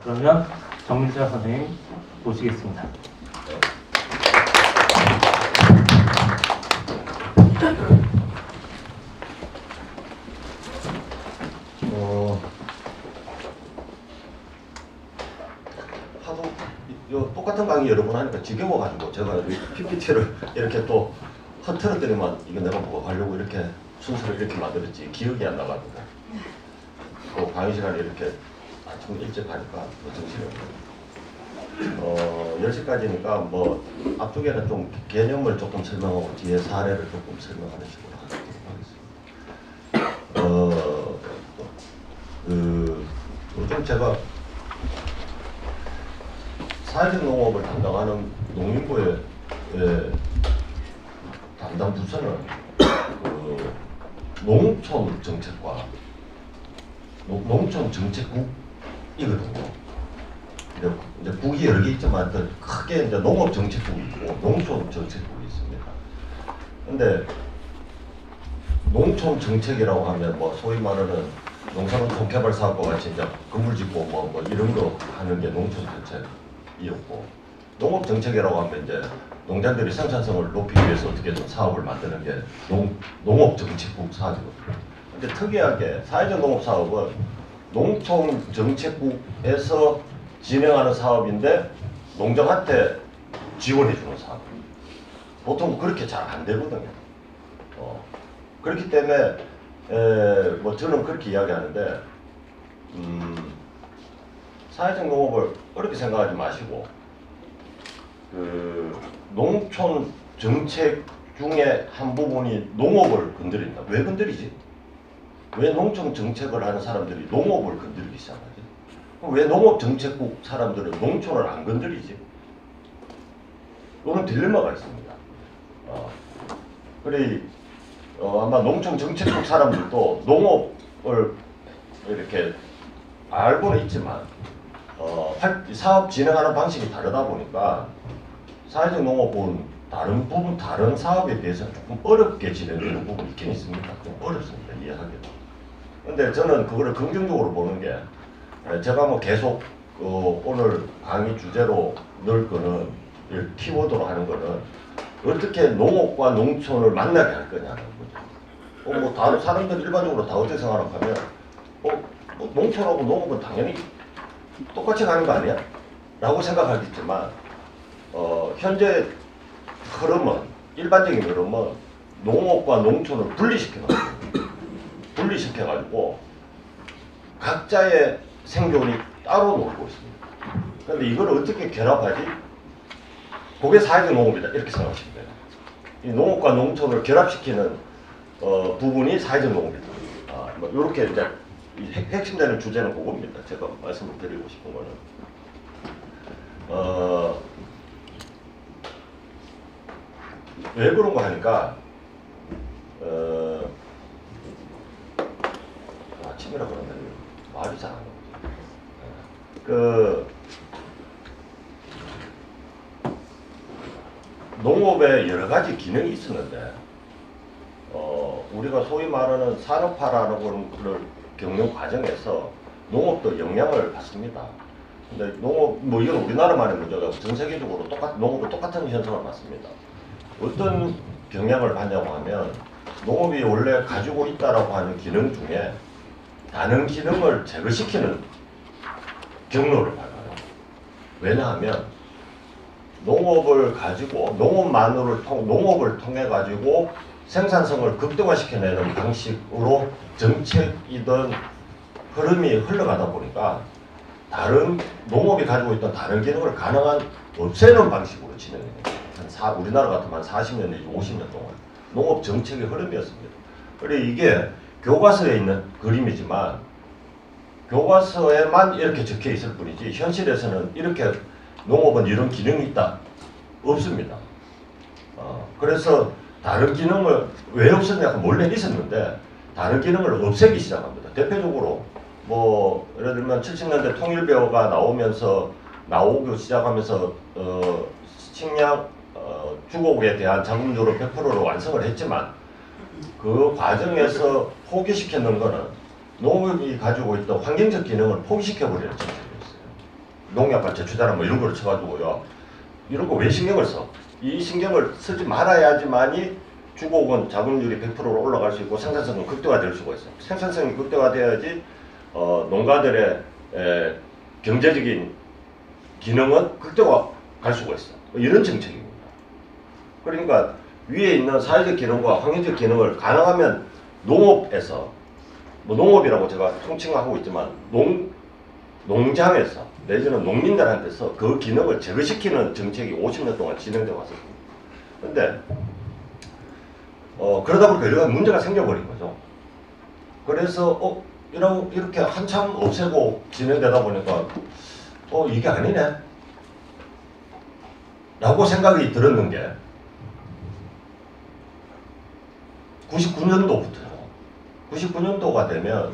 그러면 정민철 선생님 모시겠습니다. 하도 똑같은 강의 여러 번 하니까 지겨워가지고 제가 PPT를 이렇게 또 흐트러뜨리면 이거 내가 뭐 하려고 이렇게 순서를 이렇게 만들었지 기억이 안 나가지고 또 강의 시간에 이렇게 아침 일찍 가니까 뭐 정신이 없네요. 10시까지니까 뭐 앞쪽에는 좀 개념을 조금 설명하고 뒤에 사례를 조금 설명하는 식으로 하도록 하겠습니다. 요즘 제가 사회적 농업을 담당하는 농림부의 담당 부서는 농촌 정책과 농촌 정책국이거든요. 이제 국이 여러 개 있지만 크게 이제 농업 정책국이 있고 농촌 정책국이 있습니다. 근데 농촌 정책이라고 하면 뭐 소위 말하는 농산물 개발 사업과 같이 이제 건물 짓고 뭐 이런 거 하는 게 농촌 정책이었고, 농업 정책이라고 하면 이제 농장들이 생산성을 높이기 위해서 어떻게든 사업을 만드는 게 농업 정책국 사업이거든요. 근데 특이하게 사회적 농업 사업은 농촌 정책국에서 진행하는 사업인데 농장한테 지원해 주는 사업. 보통 그렇게 잘 안 되거든요. 그렇기 때문에 뭐 저는 그렇게 이야기하는데 사회적 농업을 어렵게 생각하지 마시고 농촌 정책 중에 한 부분이 농업을 건드린다. 왜 건드리지? 왜 농촌 정책을 하는 사람들이 농업을 건드리기 시작하지? 왜 농업 정책국 사람들은 농촌을 안 건드리지? 이런 딜레마가 있습니다. 그래 아마 농촌 정책국 사람들도 농업을 이렇게 알고는 있지만 사업 진행하는 방식이 다르다 보니까 사회적 농업은 다른 사업에 비해서는 조금 어렵게 진행되는 부분이 있긴 있습니다. 좀 어렵습니다, 이해하기도. 근데 저는 그거를 긍정적으로 보는 게, 제가 뭐 계속 오늘 강의 주제로 넣을 거는, 키워드로 하는 거는 어떻게 농업과 농촌을 만나게 할 거냐는 거죠. 뭐 다른 사람들 일반적으로 다 어떻게 생각하면 뭐 농촌하고 농업은 당연히 똑같이 가는 거 아니야? 라고 생각하겠지만 현재 흐름은, 일반적인 흐름은 농업과 농촌을 분리시켜가지고 각자의 생존이 따로 놀고 있습니다. 그런데 이걸 어떻게 결합하지? 그게 사회적 농업이다, 이렇게 생각하시면 돼요. 이 농업과 농촌을 결합시키는 부분이 사회적 농업이다. 뭐 이렇게 이제 핵심되는 주제는 그겁니다. 제가 말씀을 드리고 싶은 거는 왜 그런가 하니까 아침이라 그러는데 말이 잘 안 나오죠. 농업에 여러 가지 기능이 있었는데 우리가 소위 말하는 산업화라는 것을 겪는 과정에서 농업도 영향을 받습니다. 근데 농업, 뭐 이건 우리나라만의 문제가 아니고 전 세계적으로 농업은 똑같은 현상을 받습니다. 어떤 영향을 받냐고 하면, 농업이 원래 가지고 있다라고 하는 기능 중에 다른 기능을 제거시키는 경로를 밟아요. 왜냐하면 농업을 가지고 농업을 통해 가지고 생산성을 극대화시켜내는 방식으로 정책이든 흐름이 흘러가다 보니까 다른 농업이 가지고 있던 다른 기능을 가능한 없애는 방식으로 진행해요. 우리나라 같으면 40년 내지 50년 동안 농업 정책의 흐름이었습니다. 그래 이게 교과서에 있는 그림이지만 교과서에만 이렇게 적혀 있을 뿐이지 현실에서는 이렇게 농업은 이런 기능이 있다 없습니다. 그래서 다른 기능을 왜 없었냐고 원래 있었는데 다른 기능을 없애기 시작합니다. 대표적으로 뭐 예를 들면 70년대 통일배어가 나오기 시작하면서 식량 주곡에 대한 자금률을 100%로 완성을 했지만 그 과정에서 포기시켜 놓은 거는 농업이 가지고 있던 환경적 기능을 포기시켜버리는 정책이었어요. 농약과 제초자나 뭐 이런 걸 쳐가지고요. 이런 거 왜 신경을 써? 이 신경을 쓰지 말아야지만이 주곡은 자금률이 100%로 올라갈 수 있고 생산성은 극대화될 수가 있어요. 생산성이 극대화돼야지 농가들의 경제적인 기능은 극대화 갈 수가 있어. 이런 정책입니다. 그러니까 위에 있는 사회적 기능과 환경적 기능을 가능하면 농업에서 뭐 농업이라고 제가 통칭하고 있지만 농장에서 내지는 농민들한테서 그 기능을 제거시키는 정책이 50년 동안 진행되어 왔습니다. 근데 그러다 보니까 이런 문제가 생겨버린 거죠. 그래서 이렇게 한참 없애고 진행되다 보니까 이게 아니네 라고 생각이 들었는 게 99년도부터요. 99년도가 되면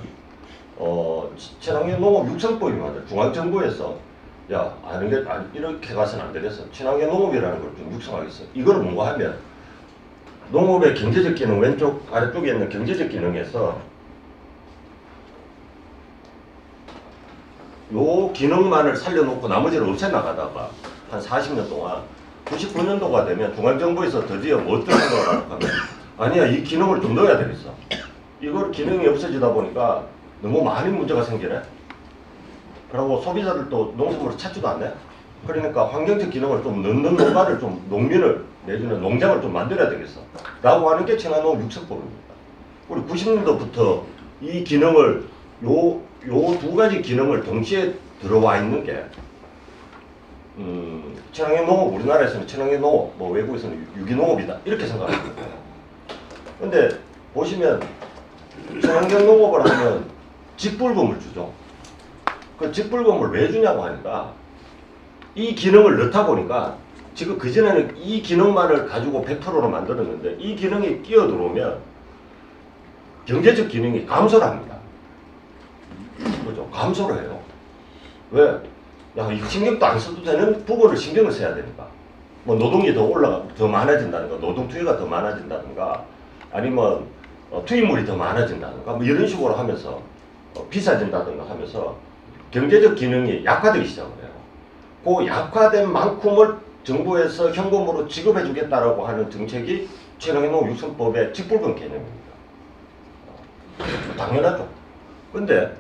친환경 농업 육성법이 만들어 중앙정부에서 이렇게 가서는 안 되겠어. 친환경 농업이라는 걸 좀 육성하겠어. 이거는 뭔가 하면 농업의 경제적 기능 왼쪽 아래쪽에 있는 경제적 기능에서 요 기능만을 살려놓고 나머지를 없애나가다가 한 40년 동안 99년도가 되면 중앙정부에서 드디어 뭐 어떤 생각을 하면 아니야 이 기능을 좀 넣어야 되겠어. 이걸 기능이 없어지다 보니까 너무 많은 문제가 생기네. 그리고 소비자들도 농산물을 찾지도 않네. 그러니까 환경적 기능을 좀 넣는 농가를 좀 농민을 내지는 농장을 좀 만들어야 되겠어. 라고 하는 게 친환농업 육성법입니다. 우리 90년도부터 이 기능을 요 두 가지 기능을 동시에 들어와 있는 게 친환경 농업 우리나라에서는 친환경 농업 뭐 외국에서는 유기농업이다 이렇게 생각합니다. 근데 보시면 친환경 농업을 하면 직불금을 주죠. 그 직불금을 왜 주냐고 하니까 이 기능을 넣다 보니까 지금 그전에는 이 기능만을 가지고 100%로 만들었는데 이 기능이 끼어들어오면 경제적 기능이 감소를 합니다. 그죠? 감소를 해요. 왜? 야, 이거 신경도 안 써도 되는 부분을 신경을 써야 되니까. 뭐 노동이 더 많아진다든가, 노동 투여가 더 많아진다든가, 아니면 투입물이 더 많아진다든가, 뭐 이런 식으로 하면서 비싸진다든가 하면서 경제적 기능이 약화되기 시작을 해요. 그 약화된 만큼을 정부에서 현금으로 지급해 주겠다라고 하는 정책이 친환경 농업 육성법의 직불금 개념입니다. 당연하죠. 근데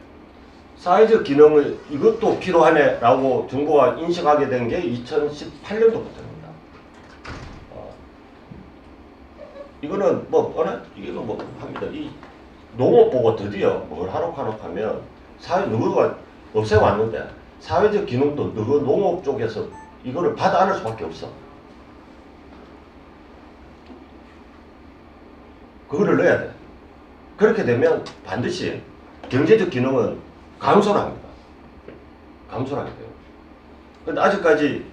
사회적 기능을 이것도 필요하네 라고 정부가 인식하게 된 게 2018년도부터입니다. 이거는 이게 뭐 합니다. 이 농업 보고 드디어 뭘 하노 하면 누구가 없애왔는데 사회적 기능도 누구 농업 쪽에서 이거를 받아 안을 수밖에 없어. 그거를 넣어야 돼. 그렇게 되면 반드시 경제적 기능은 감소를 합니다. 감소를 하게 돼요. 근데 아직까지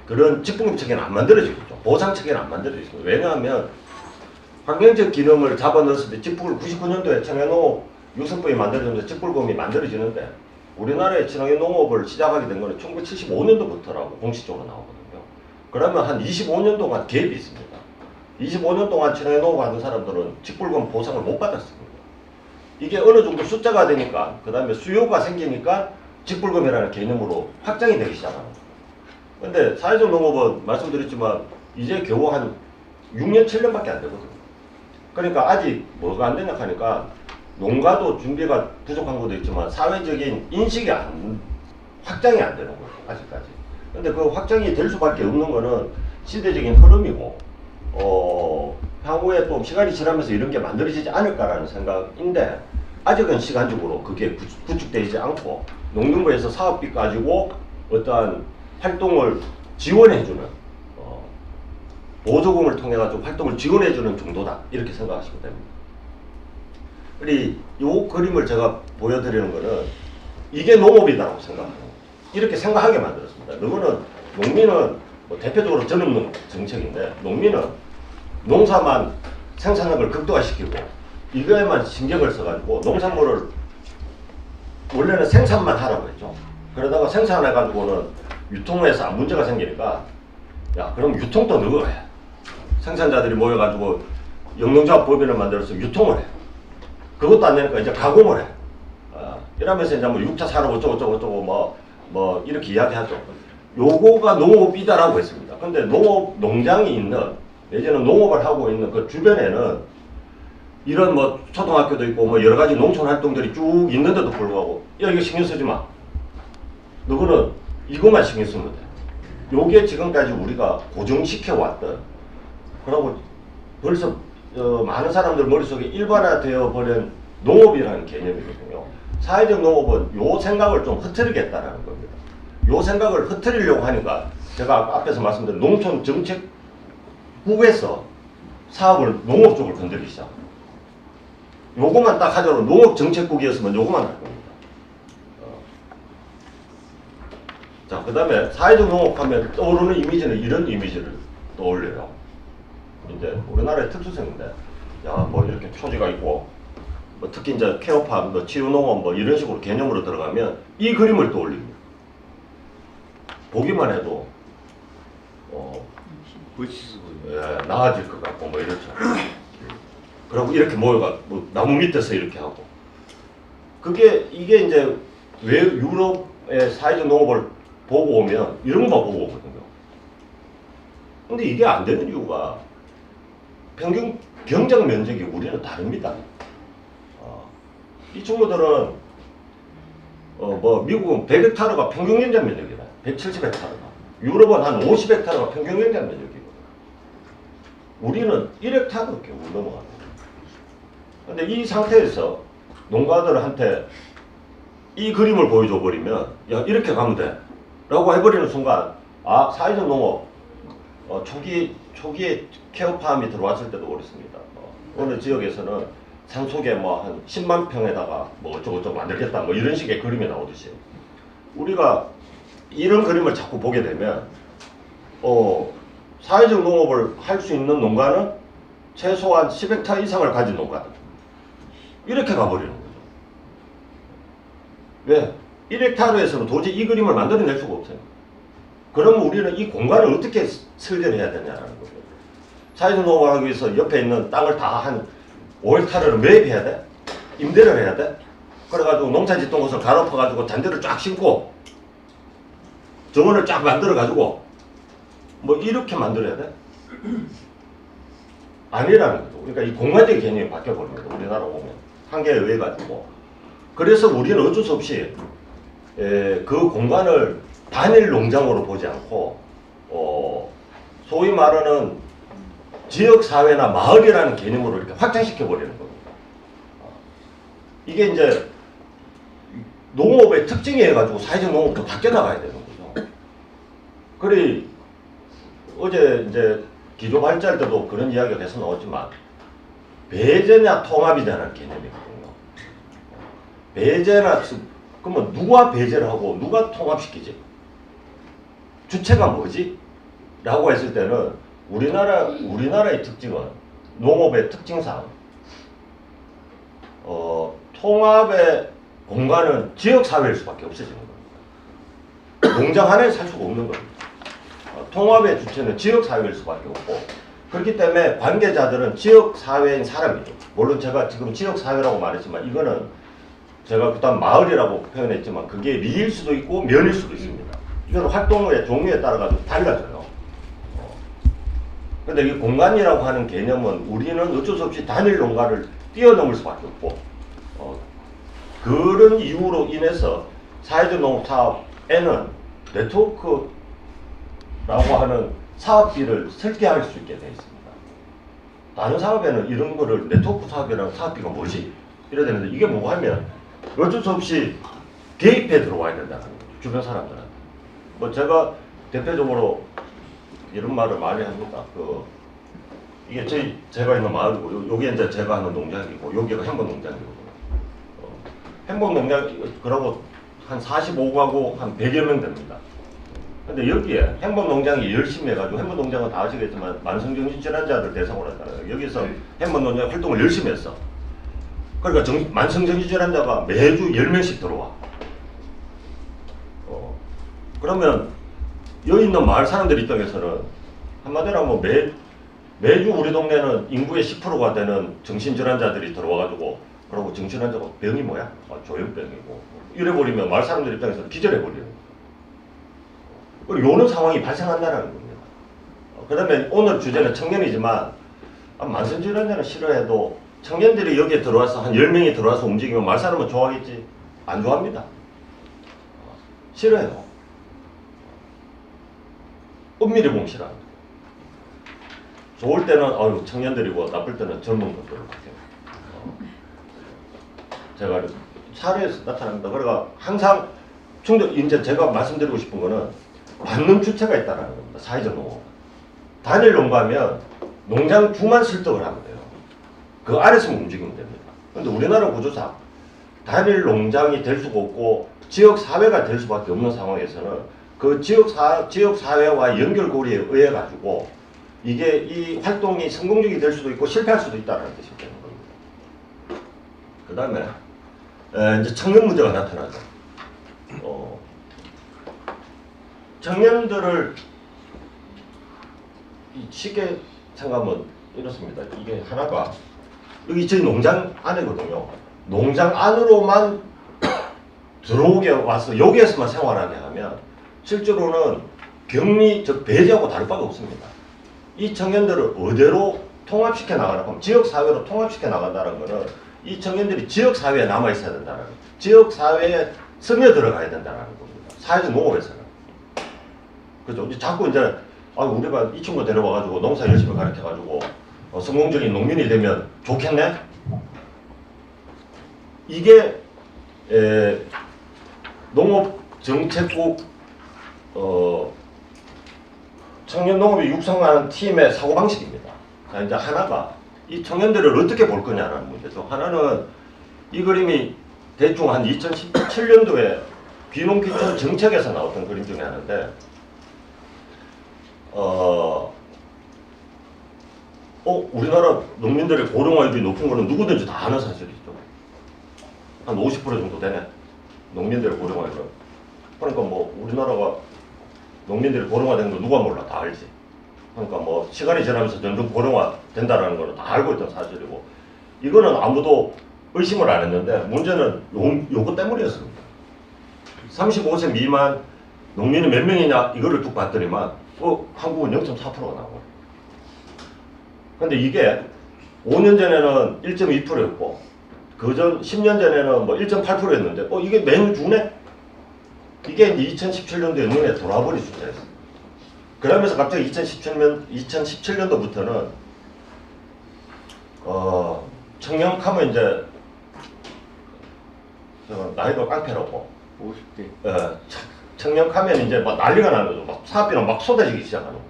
그런 직불금 체계는 안 만들어지겠죠. 보상 체계는 안 만들어지죠. 왜냐하면 환경적 기능을 잡아 넣었을 때 직불금 99년도에 친환경농업 육성법이 만들어지면서 직불금이 만들어지는데 우리나라의 친환경 농업을 시작하게 된 거는 1975년도부터라고 공식적으로 나오거든요. 그러면 한 25년 동안 갭이 있습니다. 25년 동안 친환경 농업 하는 사람들은 직불금 보상을 못 받았습니다. 이게 어느 정도 숫자가 되니까 그 다음에 수요가 생기니까 직불금이라는 개념으로 확장이 되기 시작합니다. 근데 사회적 농업은 말씀드렸지만 이제 겨우 한 6년 7년밖에 안 되거든요. 그러니까 아직 뭐가 안 되냐 하니까 농가도 준비가 부족한 것도 있지만 사회적인 인식이 확장이 안 되는 거예요. 아직까지. 근데 그 확장이 될 수밖에 없는 거는 시대적인 흐름이고 향후에 또 시간이 지나면서 이런 게 만들어지지 않을까라는 생각인데 아직은 시간적으로 그게 구축되지 않고 농림부에서 사업비 가지고 어떠한 활동을 지원해주는 보조금을 통해 가지고 활동을 지원해주는 정도다 이렇게 생각하시면 됩니다. 이 그림을 제가 보여드리는 거는 이게 농업이다라고 생각하는 거예요. 이렇게 생각하게 만들었습니다. 농민은 뭐 대표적으로 전업농 정책인데 농민은 농사만 생산량을 극대화시키고 이거에만 신경을 써가지고 농산물을 원래는 생산만 하라고 했죠. 그러다가 생산해가지고는 유통에서 문제가 생기니까 야 그럼 유통도 넣어야 해. 생산자들이 모여가지고 영농조합법인을 만들어서 유통을 해. 그것도 안 되니까 이제 가공을 해. 이러면서 이제 뭐 6차 산업 어쩌고 뭐 이렇게 이야기하죠. 요거가 농업이다라고 했습니다. 근데 농장이 있는, 예전에 농업을 하고 있는 그 주변에는 이런 뭐 초등학교도 있고 뭐 여러 가지 농촌 활동들이 쭉 있는데도 불구하고, 야, 이거 신경 쓰지 마. 너거는 이것만 신경 쓰면 돼. 요게 지금까지 우리가 고정시켜 왔던, 그러고 벌써 많은 사람들 머릿속에 일반화되어 버린 농업이라는 개념이거든요. 사회적 농업은 요 생각을 좀 흐트리겠다라는 겁니다. 요 생각을 흐트리려고 하니까 제가 앞에서 말씀드린 농촌 정책국에서 사업을 농업 쪽을 건드리기 시작. 요것만 딱 하자로 농업 정책국이었으면 요것만 할 겁니다. 자, 그 다음에 사회적 농업하면 떠오르는 이미지는 이런 이미지를 떠올려요. 이제 우리나라의 특수성인데, 야, 뭐 이렇게 표지가 있고, 뭐 특히 이제 케어파, 뭐 치유농업 뭐 이런 식으로 개념으로 들어가면 이 그림을 떠올립니다. 보기만 해도 나아질 것 같고 뭐 이렇죠. 그리고 이렇게 모여가 뭐 나무 밑에서 이렇게 하고, 이게 이제 왜 유럽의 사회적 농업을 보고 오면 이런 것만 보고 오거든요. 근데 이게 안 되는 이유가 평균 경작 면적이 우리는 다릅니다. 이 친구들은 뭐 미국은 100헥타르가 평균 경작 면적이다. 170헥타르가. 유럽은 한 50헥타르가 평균 경작 면적이거든. 우리는 1헥타르밖에 못 넘어가는 거예요. 근데 이 상태에서 농가들한테 이 그림을 보여줘 버리면, 야, 이렇게 가면 돼 라고 해버리는 순간, 사회적 농업 초기에 케어팜이 들어왔을 때도 그렇습니다. 어느 지역에서는 산속에 뭐 한 10만 평에다가 뭐 어쩌고저쩌고 만들겠다 뭐 이런 식의 그림이 나오듯이, 우리가 이런 그림을 자꾸 보게 되면 사회적 농업을 할 수 있는 농가는 최소한 10헥타르 이상을 가진 농가다. 이렇게 가버리는 거죠. 왜? 1헥타르에서는 도저히 이 그림을 만들어낼 수가 없어요. 그러면 우리는 이 공간을 어떻게 설계를 해야 되냐라는 거예요. 사회적 농업을 하기 위해서 옆에 있는 땅을 다 한 5헥타르를 매입해야 돼? 임대를 해야 돼? 그래가지고 농사 짓던 곳을 갈아엎어가지고 잔디를 쫙 심고 정원을 쫙 만들어가지고 뭐 이렇게 만들어야 돼? 아니라는 거죠. 그러니까 이 공간적인 개념이 바뀌어버립니다. 우리나라 보면 한계에 의해 가지고. 그래서 우리는 어쩔 수 없이 그 공간을 단일 농장으로 보지 않고 소위 말하는 지역사회나 마을이라는 개념으로 이렇게 확장시켜 버리는 겁니다. 이게 이제 농업의 특징이 해가지고 사회적 농업도 바뀌어 나가야 되는 거죠. 그래, 어제 이제 기조 발제할 때도 그런 이야기가 계속 나왔지만, 배제냐 통합이냐는 개념이거든요. 배제나, 그러면 누가 배제를 하고 누가 통합시키지? 주체가 뭐지? 라고 했을 때는 우리나라의 특징은, 농업의 특징상 통합의 공간은 지역사회일 수밖에 없어지는 겁니다. 농장 하나에 살 수가 없는 겁니다. 통합의 주체는 지역사회일 수밖에 없고, 그렇기 때문에 관계자들은 지역사회인 사람이죠. 물론 제가 지금 지역사회라고 말했지만, 이거는 제가 그다음 마을이라고 표현했지만 그게 리일 수도 있고 면일 수도 있습니다. 이건 활동의 종류에 따라 가지고 달라져요. 근데 이 공간이라고 하는 개념은 우리는 어쩔 수 없이 단일 농가를 뛰어넘을 수밖에 없고, 그런 이유로 인해서 사회적 농업 사업에는 네트워크라고 하는 사업비를 설계할 수 있게 되어 있습니다. 다른 사업에는 이런 거를 네트워크 사업이라는 사업비가 뭐지? 이래야 되는데, 이게 뭐고 하면 어쩔 수 없이 개입해 들어와야 된다는 거죠. 주변 사람들한테. 뭐 제가 대표적으로 이런 말을 많이 합니다. 이게 제가 있는 마을이고, 여기 이제 제가 하는 농장이고, 여기가 행복 농장이거든요. 행복 농장, 그러고 한 45가구 한 100여 명 됩니다. 근데 여기에 행복 농장이 열심히 해가지고, 행복 농장은 다 아시겠지만 만성정신 질환자들 대상으로 한다는, 여기서 행복 농장 활동을 열심히 했어. 그러니까 만성정신 질환자가 매주 10명씩 들어와. 그러면 여기 있는 마을 사람들 입장에서는 한마디로 하면 매주 우리 동네는 인구의 10%가 되는 정신질환자들이 들어와가지고 그러고 정신질환자가 병이 뭐야? 아, 조현병이고 이래버리면 마을 사람들 입장에서는 기절해버리는 거예요. 그리고 요런 상황이 발생한다는 겁니다. 그 다음에 오늘 주제는 청년이지만 만성질환자는 싫어해도 청년들이 여기에 들어와서 한 10명이 들어와서 움직이면 마을 사람은 좋아하겠지? 안 좋아합니다. 싫어요. 은밀히 보면 싫어합니다. 좋을 때는 아유 청년들이고 나쁠 때는 젊은 분들 같아요. 제가 사례에서 나타납니다. 그러니까 항상 이제 제가 말씀드리고 싶은 거는 받는 주체가 있다는 겁니다. 사회적 농업. 단일 농가면 농장 주만 설득을 하면 돼요. 그 아래서만 움직이면 됩니다. 그런데 우리나라 구조상 단일 농장이 될 수가 없고 지역 사회가 될 수밖에 없는 상황에서는 그 지역 사회와 연결고리에 의해 가지고 이게 이 활동이 성공적이 될 수도 있고 실패할 수도 있다는 뜻이 되는 겁니다. 그 다음에 이제 청년 문제가 나타나죠. 청년들을 쉽게 생각하면 이렇습니다. 이게 하나가 여기 저희 농장 안이거든요. 농장 안으로만 들어오게 와서 여기에서만 생활하게 하면 실제로는 격리, 즉 배제하고 다를 바가 없습니다. 이 청년들을 어디로 통합시켜 나가나 하면 지역사회로 통합시켜 나간다는 것은 이 청년들이 지역사회에 남아있어야 된다는 거예요. 지역사회에 스며들어가야 된다는 겁니다. 사회적 농업에서는. 그죠? 자꾸 이제 우리가 이 친구 데려와가지고 농사 열심히 가르쳐가지고 성공적인 농민이 되면 좋겠네? 이게 농업정책국 청년농업이 육성하는 팀의 사고방식입니다. 자, 이제 하나가 이 청년들을 어떻게 볼 거냐라는 문제죠. 하나는 이 그림이 대충 한 2017년도에 귀농귀촌 정책에서 나왔던 그림 중에 하나인데 우리나라 농민들의 고령화율이 높은 거는 누구든지 다 아는 사실이죠. 한 50% 정도 되네. 농민들의 고령화율은. 그러니까 뭐 우리나라가 농민들이 고령화된 거 누가 몰라. 다 알지. 그러니까 뭐 시간이 지나면서 점점 고령화 된다라는 거는 다 알고 있던 사실이고 이거는 아무도 의심을 안 했는데 문제는 요거 때문이었습니다. 35세 미만 농민이 몇 명이냐 이거를 쭉 봤더니만 한국은 0.4%가 나와요. 근데 이게 5년 전에는 1.2%였고 그전 10년 전에는 뭐 1.8%였는데 이게 매년 주네? 이게 2017년도에 눈에 돌아버린 숫자였어요. 그러면서 갑자기 2017년도부터는 청년하면 이제 나이가 깡패라고 50대 청년하면 이제 막 난리가 나는 거죠. 막 사업비는 막 쏟아지기 시작하는 거죠.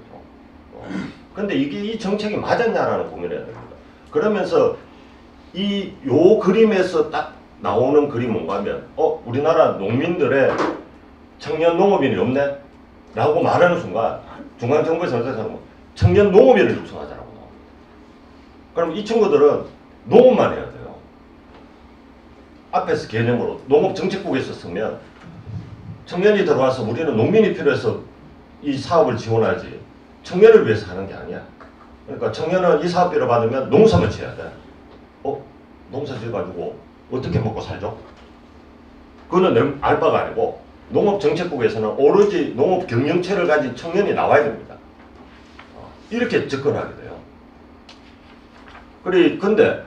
근데 이게 이 정책이 맞았냐라는 고민을 해야 됩니다. 그러면서 요 그림에서 딱 나오는 그림이 뭔가 하면 우리나라 농민들의 청년 농업인이 없네? 라고 말하는 순간 중앙정부에서 생각하는 청년 농업인을 육성하자라고 나옵니다. 그럼 이 친구들은 농업만 해야 돼요. 앞에서 개념으로 농업정책국에서 쓰면 청년이 들어와서 우리는 농민이 필요해서 이 사업을 지원하지 청년을 위해서 하는 게 아니야. 그러니까 청년은 이 사업비를 받으면 농사만 지어야 돼. 농사 지어가지고 어떻게 먹고 살죠? 그거는 알 바가 아니고 농업정책국에서는 오로지 농업 경영체를 가진 청년이 나와야 됩니다. 이렇게 접근하게 돼요. 근데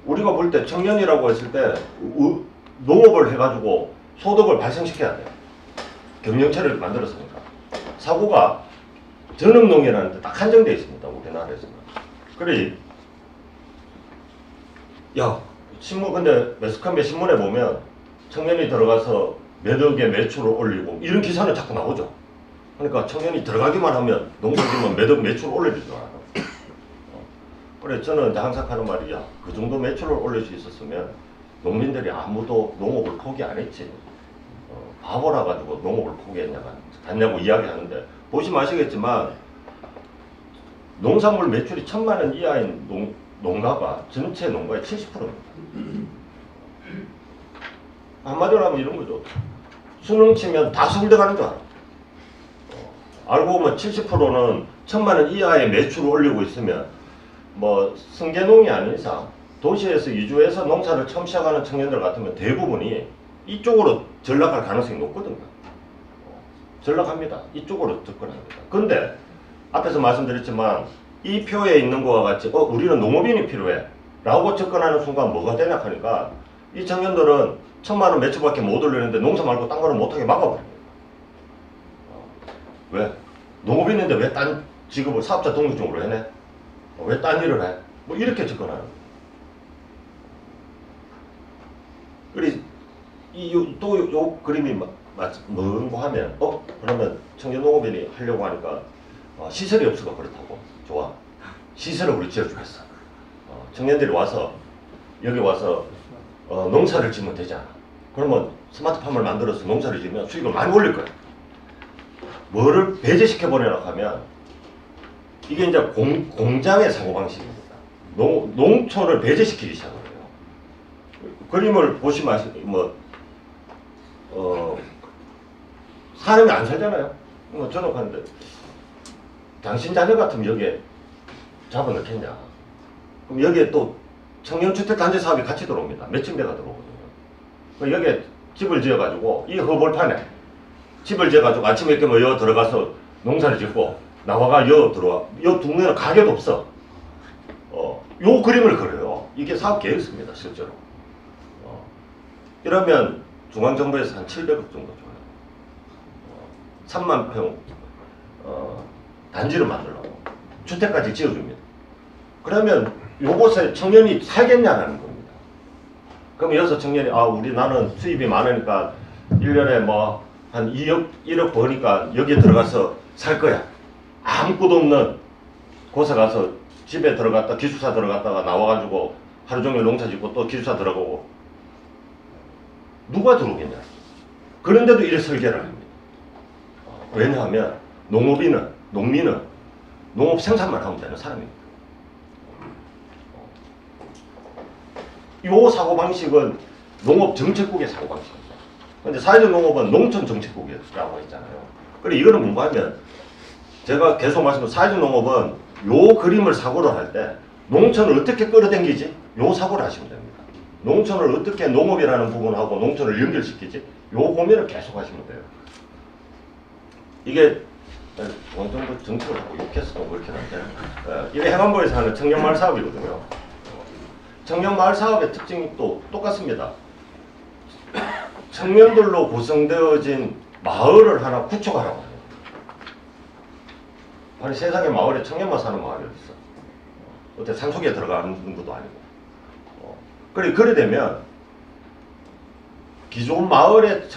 우리가 볼 때 청년이라고 했을 때 농업을 해가지고 소득을 발생시켜야 돼요. 경영체를 만들었으니까. 사고가 전업농이라는 데 딱 한정되어 있습니다. 우리나라에서는. 신문 근데 매스컴의 신문에 보면 청년이 들어가서 몇 억의 매출을 올리고 이런 기사는 자꾸 나오죠. 그러니까 청년이 들어가기만 하면 농사지면 몇 억 매출을 올릴 줄 알아요. 그래 저는 항상 하는 말이 그 정도 매출을 올릴 수 있었으면 농민들이 아무도 농업을 포기 안 했지. 바보라 가지고 농업을 포기했냐고 이야기하는데 보시면 아시겠지만 농산물 매출이 1,000만 원 이하인 농가가 전체 농가의 70%입니다. 한마디로 하면 이런 거죠. 수능 치면 다 서울대 가는 줄 알아. 알고 보면 70%는 천만 원 이하의 매출을 올리고 있으면 뭐 승계농이 아닌 이상 도시에서 이주해서 농사를 처음 시작하는 청년들 같으면 대부분이 이쪽으로 전락할 가능성이 높거든요. 전락합니다. 이쪽으로 접근합니다. 근데 앞에서 말씀드렸지만 이 표에 있는 것과 같이 우리는 농업인이 필요해 라고 접근하는 순간 뭐가 되냐 하니까 이 청년들은 1000만 원 매출밖에 못 올리는데 농사 말고 딴 거는 못하게 막아버립니다. 왜? 농업인인데 왜 딴 직업을 사업자 등록증으로 해내? 왜 딴 일을 해? 뭐 이렇게 접근하는 거예요. 그리고 요 그림이 뭔고 하면 그러면 청년농업인이 하려고 하니까 시설이 없어가 그렇다고. 좋아. 시설을 우리 지어주겠어. 청년들이 와서 여기 와서 농사를 지으면 되지 않아. 그러면 스마트팜을 만들어서 농사를 지으면 수익을 많이 올릴 거야. 뭐를 배제시켜 버리려고 하면 이게 이제 공장의 사고방식입니다. 농촌을 배제시키기 시작을 해요. 그림을 보시면 사람이 안 살잖아요. 저는 하는데 당신 자녀 같으면 여기에 잡아넣겠냐. 그럼 여기에 또 청년주택단지 사업이 같이 들어옵니다. 몇 층대가 들어오거든요. 여기에 집을 지어가지고 이 허벌판에 집을 지어가지고 아침에 이렇게 여 들어가서 농사를 짓고 나와가 여 들어와. 여 동네는 가게도 없어. 요 그림을 그려요. 이게 사업 계획서입니다, 실제로. 이러면 중앙정부에서 한 700억 정도 줘요. 3만 평 단지를 만들라고 주택까지 지어줍니다. 그러면 요곳에 청년이 살겠냐라는 겁니다. 그럼 여기서 청년이 나는 수입이 많으니까 1년에 뭐 한 2억, 1억 버니까 여기에 들어가서 살 거야. 아무것도 없는 곳에 가서 집에 들어갔다 기숙사 들어갔다가 나와가지고 하루 종일 농사 짓고 또 기숙사 들어가고 누가 들어오겠냐. 그런데도 이래 설계를 합니다. 왜냐하면 농민은 농업 생산만 하면 되는 사람입니다. 이 사고방식은 농업정책국의 사고방식입니다. 근데 사회적 농업은 농촌정책국이라고 했잖아요. 그래 이거는 뭔가 하면 제가 계속 말씀드린 사회적 농업은 요 그림을 사고를 할 때 농촌을 어떻게 끌어당기지? 요 사고를 하시면 됩니다. 농촌을 어떻게 농업이라는 부분하고 농촌을 연결시키지? 요 고민을 계속 하시면 돼요. 이게 중앙정부 정책을 하고 욕해서도 그렇긴 한데 이게 행안부에서 하는 청년마을 사업이거든요. 청년마을 사업의 특징이 또 똑같습니다. 청년들로 구성되어진 마을을 하나 구축하라고 해요. 아니 세상에 마을에 청년만 사는 마을이 어디 있어? 어때 산속에 들어가는 것도 아니고. 그래 되면 기존 마을에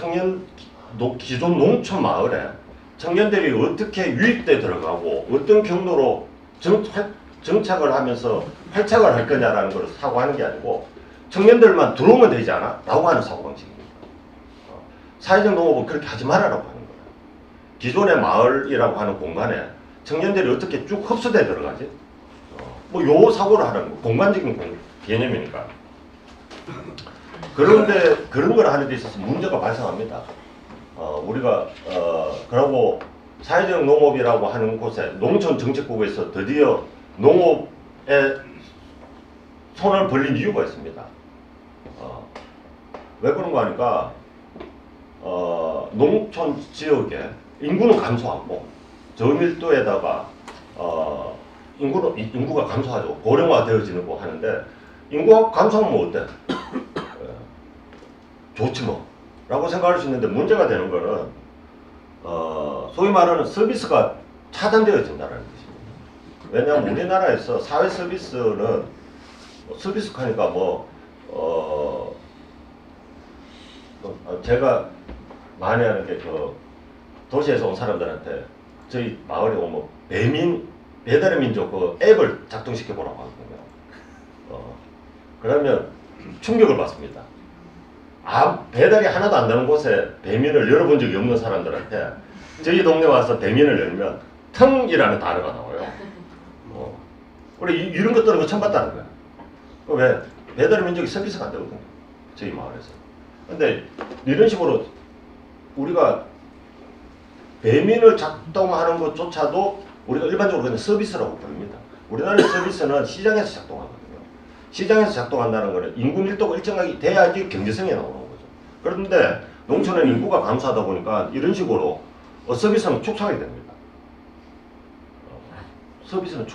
기존 농촌 마을에 청년들이 어떻게 유입돼 들어가고 어떤 경로로 정착을 하면서 활착을 할 거냐라는 걸 사고하는 게 아니고 청년들만 들어오면 되지 않아? 라고 하는 사고방식입니다. 사회적 농업은 그렇게 하지 말아라고 하는 거예요. 기존의 마을이라고 하는 공간에 청년들이 어떻게 쭉 흡수돼 들어가지? 요 사고를 하는 거, 공간적인 개념이니까. 그런데 그런 걸 하는 데 있어서 문제가 발생합니다. 우리가 그러고 사회적 농업이라고 하는 곳에 농촌정책국에서 드디어 농업에 손을 벌린 이유가 있습니다. 왜 그런가 하니까 농촌 지역에 인구는 감소하고 저밀도에다가 인구가 감소하죠. 고령화되어지는 거 하는데 인구가 감소하면 어때? 좋지 뭐 라고 생각할 수 있는데 문제가 되는 거는 소위 말하는 서비스가 차단되어진다는 것입니다. 왜냐하면 우리나라에서 사회 서비스는 서비스 하니까 제가 많이 하는 게 도시에서 온 사람들한테 저희 마을에 오면 배달의 민족 그 앱을 작동시켜 보라고 하거든요. 그러면 충격을 받습니다. 배달이 하나도 안 되는 곳에 배민을 열어본 적이 없는 사람들한테 저희 동네 와서 배민을 열면 텅이라는 단어가 나와요. 우리 이런 것 뜨는 거 처음 봤다는 거야. 왜? 배달의 민족이 서비스가 안 되거든요. 저희 마을에서. 근데 이런 식으로 우리가 배민을 작동하는 것조차도 우리가 일반적으로 그냥 서비스라고 부릅니다. 우리나라의 서비스는 시장에서 작동하거든요. 시장에서 작동한다는 것은 인구 밀도가 일정하게 돼야지 경제성이 나오는 거죠. 그런데 농촌은 인구가 감소하다 보니까 이런 식으로 서비스는 축소하게 됩니다. 서비스는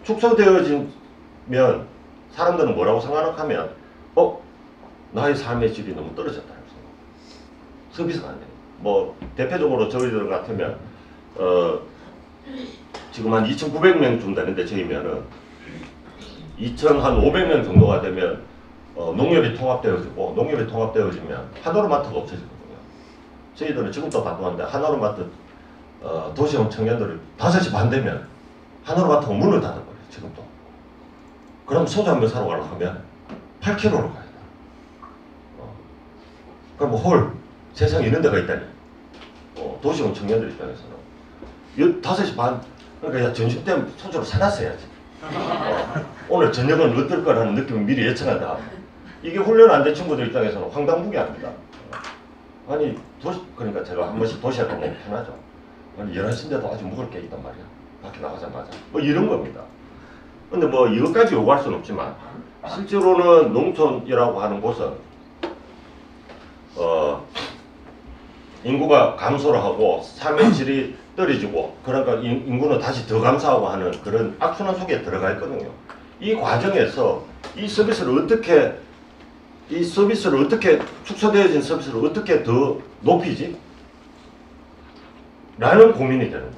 축소되어지면 사람들은 뭐라고 생각하면 나의 삶의 질이 너무 떨어졌다는 생각. 서비스가 안 돼요. 뭐 대표적으로 저희들 같으면 지금 한 2,900명쯤 되는데 저희면은 2,500명 정도가 되면 농협이 통합되어지고 농협이 통합되어지면 하나로마트가 없어지거든요. 저희들은 지금도 바쁘는데 하나로마트 도시형 청년들이 5시 반 되면 하나로마트가 문을 닫아버려요. 지금도. 그럼 소주 한 병 사러 가려고 하면 8km로 가야 돼. 그럼 홀 세상에 이런 데가 있다니. 도시형 청년들 입장에서는 5시 반 그러니까 점심 때 소주를 사놨어야지. 오늘 저녁은 어떨 거라는 느낌을 미리 예측한다. 이게 훈련 안 된 친구들 입장에서는 황당무계합니다. 아니 그러니까 제가 한 번씩 도시에 가면 편하죠. 아니 11시인데도 아직 먹을 게 있단 말이야. 밖에 나가자마자 뭐 이런 겁니다. 근데 뭐 이것까지 요구할 수는 없지만 실제로는 농촌이라고 하는 곳은 인구가 감소를 하고 삶의 질이 떨어지고 그러니까 인구는 다시 더 감소하고 하는 그런 악순환 속에 들어가 있거든요. 이 과정에서 이 서비스를 어떻게 축소되어진 서비스를 어떻게 더 높이지? 라는 고민이 되는 거죠.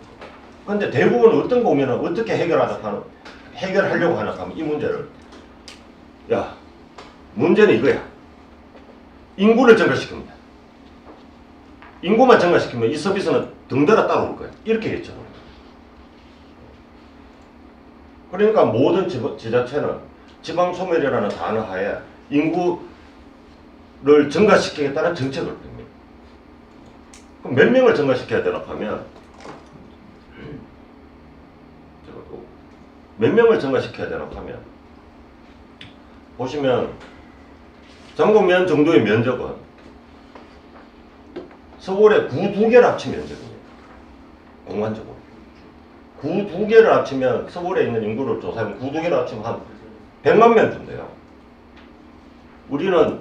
그런데 대부분 어떤 고민은 어떻게 해결하려고 하나 하면 이 문제를 문제는 이거야. 인구를 증가시키면 돼. 인구만 증가시키면 이 서비스는 덩달아 따라올 거야. 이렇게 했죠. 그러니까 모든 지자체는 지방소멸이라는 단어 하에 인구를 증가시키겠다는 정책을 펴니다. 그럼 몇 명을 증가시켜야 되나 하면 몇 명을 증가시켜야 되나 하면 보시면 전국면 정도의 면적은 서울의 구 2개를 합친 면적입니다. 공간적으로. 구 2개를 합치면 서울에 있는 인구를 조사하면 구 2개를 합치면 한 100만 명쯤 돼요. 우리는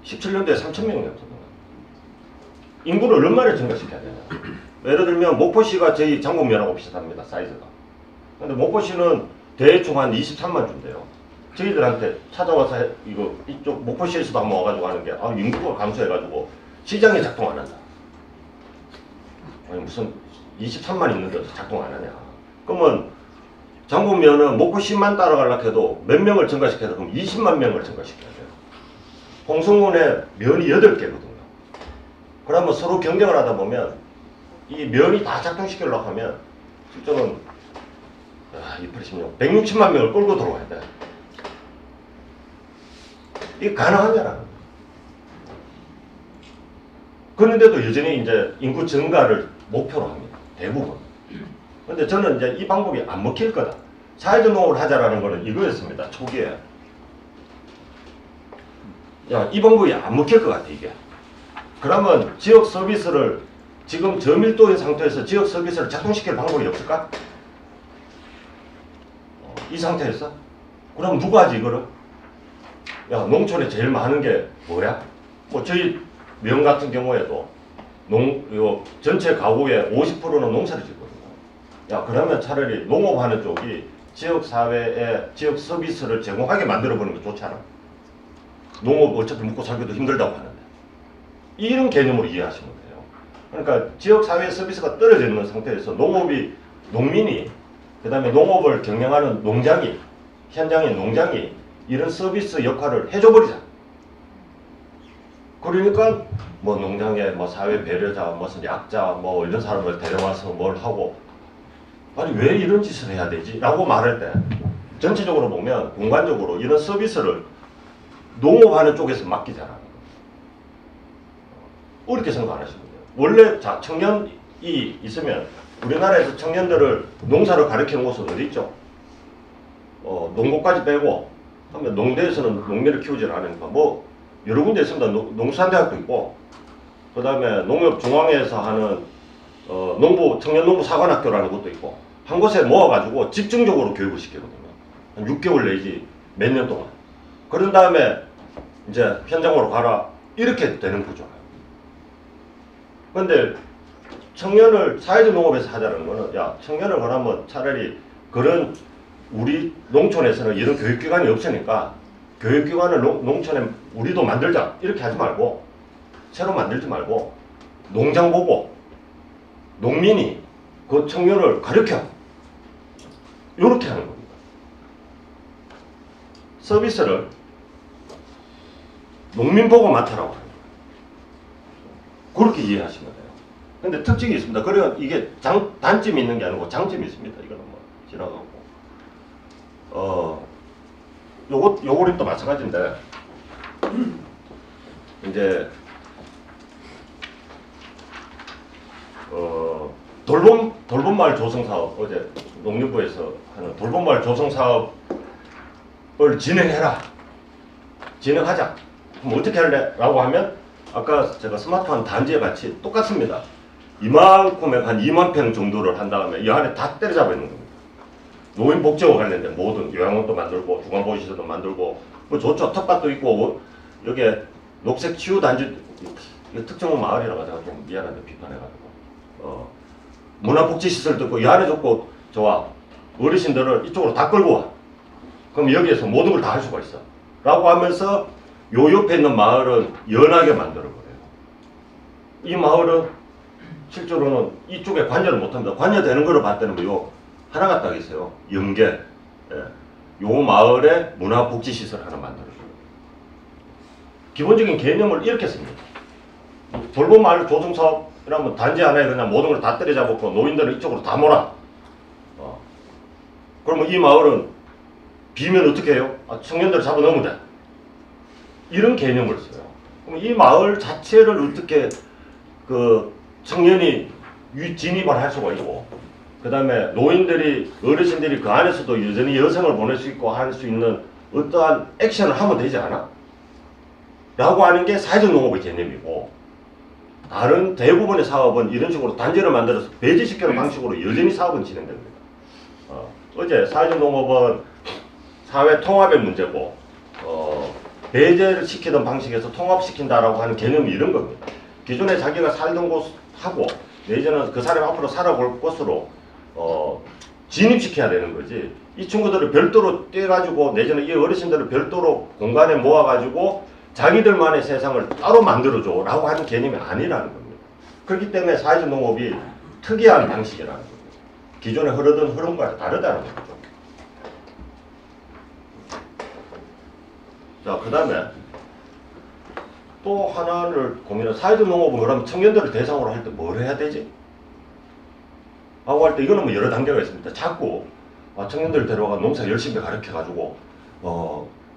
17년도에 3,000명이었거든요. 인구를 얼마나 증가시켜야 되냐. 예를 들면 목포시가 저희 장곡면하고 비슷합니다. 사이즈가. 근데 목포시는 대충 한 23만 쯤 돼요. 저희들한테 찾아와서 이쪽 목포시에서도 한번 와가지고 하는 게 인구가 감소해가지고 시장이 작동 안 한다. 아니 무슨 23만 있는데 작동 안 하냐. 그러면 장곡면은 목포시만 따라가려고 해도 몇 명을 증가시켜야 돼? 그럼 20만 명을 증가시켜야 돼요. 홍성군에 면이 8개거든요. 그러면 서로 경쟁을 하다 보면 이 면이 다 작동시키려고 하면 실제로는 286, 160만 명을 끌고 들어와야 돼. 이게 가능하냐라는 거예요. 그런데도 여전히 이제 인구 증가를 목표로 합니다. 대부분. 근데 저는 이제 이 방법이 안 먹힐 거다. 사회적 농업을 하자라는 거는 이거였습니다. 초기에. 이 방법이 안 먹힐 것 같아, 이게. 그러면 지역 서비스를 지금 저밀도인 상태에서 지역 서비스를 작동시킬 방법이 없을까? 이 상태에서? 그럼 누가 하지, 이거를? 농촌에 제일 많은 게 뭐야? 뭐 저희 면 같은 경우에도 전체 가구의 50%는 농사를 짓거든요. 그러면 차라리 농업하는 쪽이 지역 사회에 지역 서비스를 제공하게 만들어보는 게 좋지 않아? 농업 어차피 먹고 살기도 힘들다고 하는데 이런 개념으로 이해하시면 돼요. 그러니까 지역 사회 서비스가 떨어져 있는 상태에서 농민이 그 다음에 농업을 경영하는 농장이 현장의 농장이 이런 서비스 역할을 해줘버리자. 그러니까 뭐 농장에 뭐 사회 배려자, 무슨 약자, 뭐 이런 사람을 데려와서 뭘 하고 아니 왜 이런 짓을 해야 되지? 라고 말할 때 전체적으로 보면 공간적으로 이런 서비스를 농업하는 쪽에서 맡기잖아. 어렵게 생각 안 하시면 돼요. 원래 청년이 있으면 우리나라에서 청년들을 농사를 가르치는 곳은 어디 있죠? 농고까지 빼고 하면 농대에서는 농민을 키우지 않으니까 뭐 여러 군데 있습니다. 농수산대학도 있고 그 다음에 농협중앙회에서 하는 농부 청년 농부 사관학교라는 것도 있고 한 곳에 모아가지고 집중적으로 교육을 시키거든요. 한 6개월 내지 몇 년 동안. 그런 다음에 이제 현장으로 가라 이렇게 되는 구조예요. 그런데 청년을 사회적 농업에서 하자는 거는 야 청년을 그러면 차라리 그런 우리 농촌에서는 이런 교육기관이 없으니까 교육기관을 농촌에 우리도 만들자 이렇게 하지 말고 새로 만들지 말고 농장 보고 농민이 그 청년을 가르쳐 이렇게 하는 겁니다. 서비스를 농민 보고 맡으라고 하는 거예요. 그렇게 이해하시면 돼요. 근데 특징이 있습니다. 그래야 이게 단점이 있는 게 아니고 장점이 있습니다. 이거는 뭐 지나가고 요거는 마찬가지인데 이제 돌봄마을 조성 사업 어제 농림부에서 하는 돌봄마을 조성 사업을 진행하자. 그럼 어떻게 할래? 라고 하면 아까 제가 스마트한 단지에 같이 똑같습니다. 이만큼의 한 2만 평 정도를 한 다음에 이 안에 다 때려잡아 있는 겁니다. 노인복지와 관련된 모든 요양원도 만들고 중앙보호시설도 만들고 뭐 좋죠. 텃밭도 있고 여기에 녹색치유단지 특정 마을이라고 제가 좀 미안한데 비판해가지고 문화복지시설도 있고 이 안에 좋고 좋아. 어르신들을 이쪽으로 다 끌고 와. 그럼 여기에서 모든 걸 다 할 수가 있어. 라고 하면서 요 옆에 있는 마을은 연하게 만들어버려요. 이 마을은 실제로는 이쪽에 관여를 못합니다. 관여되는 거를 봤더니 요 하나가 딱 있어요. 연계. 요 마을에 문화복지시설 하나 만들어줘요. 기본적인 개념을 이렇게 씁니다. 돌봄마을 조성사업이라면 단지 하나에 그냥 모든 걸 다 때려잡고 노인들을 이쪽으로 다 몰아. 그러면 이 마을은 비면 어떻게 해요? 청년들을 잡아넣으면 돼. 이런 개념을 써요. 그럼 이 마을 자체를 어떻게 그 청년이 진입을 할 수가 있고 그 다음에 노인들이 어르신들이 그 안에서도 여전히 여성을 보낼 수 있고 할 수 있는 어떠한 액션을 하면 되지 않아? 라고 하는 게 사회적 농업의 개념이고 다른 대부분의 사업은 이런 식으로 단지를 만들어서 배제시키는 방식으로 여전히 사업은 진행됩니다. 어제 사회적 농업은 사회 통합의 문제고 배제를 시키던 방식에서 통합시킨다라고 하는 개념이 이런 겁니다. 기존에 자기가 살던 곳하고 내지는 그 사람이 앞으로 살아볼 곳으로 진입시켜야 되는 거지. 이 친구들을 별도로 떼가지고 내지는 이 어르신들을 별도로 공간에 모아가지고 자기들만의 세상을 따로 만들어줘 라고 하는 개념이 아니라는 겁니다. 그렇기 때문에 사회적 농업이 특이한 방식이라는 겁니다. 기존에 흐르던 흐름과 다르다는 거죠. 자, 그 다음에 또 하나를 고민해. 사회적 농업은 그러면 청년들을 대상으로 할 때 뭘 해야 되지? 하고 할 때 이거는 뭐 여러 단계가 있습니다. 자꾸 청년들 데려가 농사 열심히 가르쳐가지고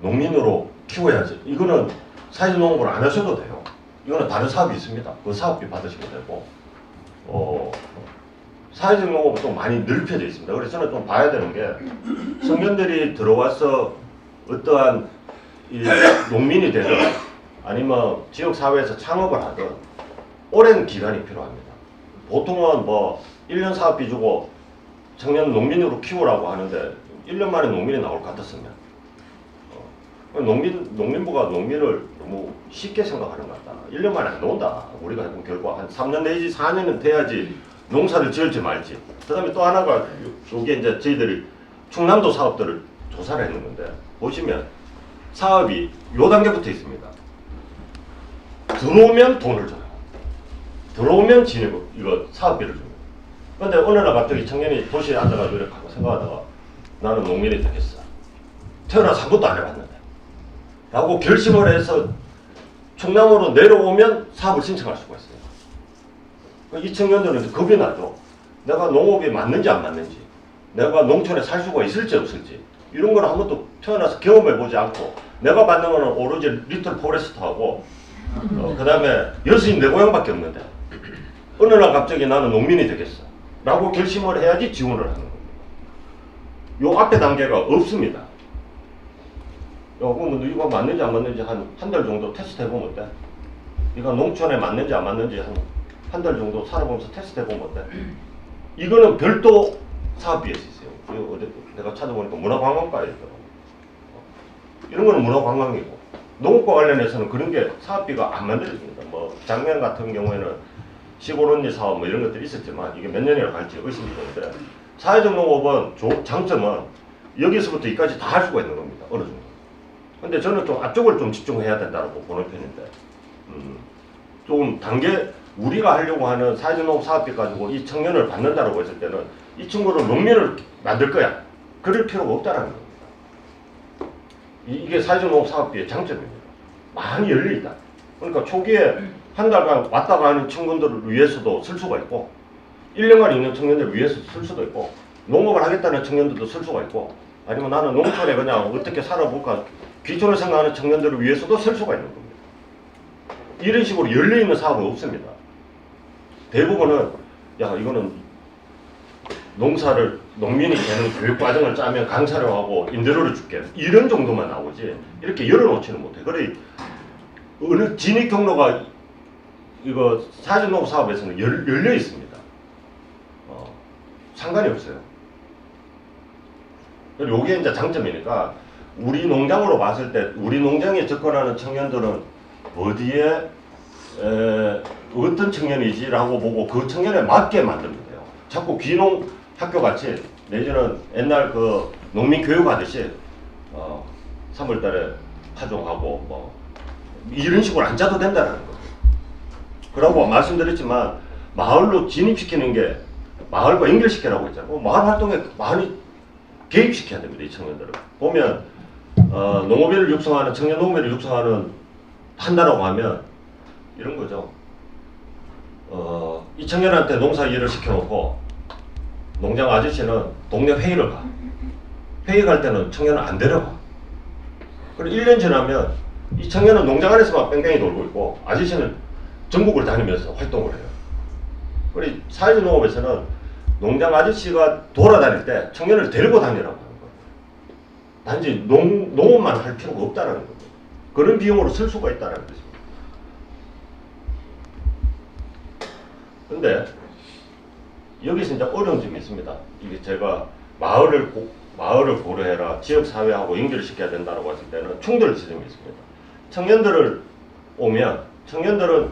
농민으로 키워야지. 이거는 사회적 농업을 안 하셔도 돼요. 이거는 다른 사업이 있습니다. 그 사업비 받으시면 되고 사회적 농업은 좀 많이 넓혀져 있습니다. 그래서 저는 좀 봐야 되는 게 청년들이 들어와서 어떠한 이 농민이 되든 아니면 지역사회에서 창업을 하든 오랜 기간이 필요합니다. 보통은 뭐 1년 사업비 주고 청년 농민으로 키우라고 하는데 1년 만에 농민이 나올 것 같았으면 농민부가 농민을 너무 쉽게 생각하는 것 같다. 1년 만에 안 나온다. 우리가 그럼 결국 한 3년 내지 4년은 돼야지 농사를 지을지 말지. 그 다음에 또 하나가 여기 이제 저희들이 충남도 사업들을 조사를 했는 건데 보시면 사업이 요 단계부터 있습니다. 들어오면 돈을 줘요. 들어오면 이거 사업비를 줍니다. 근데 어느 날 갑자기 청년이 도시에 앉아가지고 이렇게 하고 생각하다가 나는 농민이 되겠어. 태어나서 한 번도 안 해봤는데. 라고 결심을 해서 충남으로 내려오면 사업을 신청할 수가 있어요. 이 청년들은 겁이 나죠. 내가 농업이 맞는지 안 맞는지, 내가 농촌에 살 수가 있을지 없을지 이런 걸 한 번도 태어나서 경험해보지 않고 내가 받는 거는 오로지 리틀 포레스트하고 그 다음에 여수인 내 고향밖에 없는데 어느 날 갑자기 나는 농민이 되겠어 라고 결심을 해야지 지원을 하는 겁니다. 요 앞에 단계가 없습니다. 그럼 이거 맞는지 안 맞는지 한 달 정도 테스트 해보면 어때? 이거 농촌에 맞는지 안 맞는지 한 한 달 정도 살아보면서 테스트 해보면 어때? 이거는 별도 사업비에서 있어요. 어디 내가 찾아보니까 문화관광과에 있더라고. 이런 거는 문화관광이고, 농업과 관련해서는 그런 게 사업비가 안 만들어집니다. 뭐 작년 같은 경우에는 시골 언니 사업 뭐 이런 것들이 있었지만 이게 몇 년이나 갈지 의심이 되는데, 사회적 농업은 장점은 여기서부터 여기까지 다 할 수가 있는 겁니다. 어느 정도. 근데 저는 좀 앞쪽을 좀 집중해야 된다고 보는 편인데, 좀 단계 우리가 하려고 하는 사회적 농업 사업비 가지고 이 청년을 받는다라고 했을 때는 이 친구를 농민을 만들 거야. 그럴 필요가 없다는 겁니다. 이게 사회적 농업 사업비의 장점입니다. 많이 열려있다. 그러니까 초기에 한 달간 왔다 가는 친구들을 위해서도 쓸 수가 있고, 1년간 있는 청년들을 위해서 쓸 수도 있고, 농업을 하겠다는 청년들도 쓸 수가 있고, 아니면 나는 농촌에 그냥 어떻게 살아볼까 귀촌을 생각하는 청년들을 위해서도 쓸 수가 있는 겁니다. 이런 식으로 열려있는 사업은 없습니다. 대부분은 야 이거는 농민이 되는 교육 과정을 짜면 강사료 하고 임대료를 줄게 이런 정도만 나오지 이렇게 열어놓지는 못해. 그래 어느 진입 경로가 이거 사회적 농업 사업에서는 열려 있습니다. 상관이 없어요. 요게 이제 장점이니까 우리 농장으로 봤을 때 우리 농장에 접근하는 청년들은 어디에 어떤 청년이지라고 보고 그 청년에 맞게 만들면 돼요. 자꾸 귀농 학교 같이 내지는 옛날 그 농민 교육 하듯이 3월달에 파종하고 뭐 이런 식으로 안 짜도 된다는 거죠. 그러고 말씀드렸지만 마을로 진입시키는 게 마을과 연결시키라고 했잖아요. 마을 활동에 많이 개입시켜야 됩니다. 이 청년들을 보면 농업인을 육성하는 청년 농업인을 육성하는 한다라고 하면 이런 거죠. 이 청년한테 농사 일을 시켜놓고 농장 아저씨는 동네 회의를 가. 회의 갈 때는 청년은 안 데려가. 그리고 1년 지나면 이 청년은 농장 안에서만 뺑뺑이 돌고 있고 아저씨는 전국을 다니면서 활동을 해요. 그리고 사회적 농업에서는 농장 아저씨가 돌아다닐 때 청년을 데리고 다니라고 하는 거예요. 단지 농업만 할 필요가 없다는 거예요. 그런 비용으로 쓸 수가 있다는 거죠. 근데 여기서 이제 어려운 점이 있습니다. 이게 제가 마을을 고려해라, 지역사회하고 연결시켜야 된다고 했을 때는 충돌 지점이 있습니다. 청년들을 오면 청년들은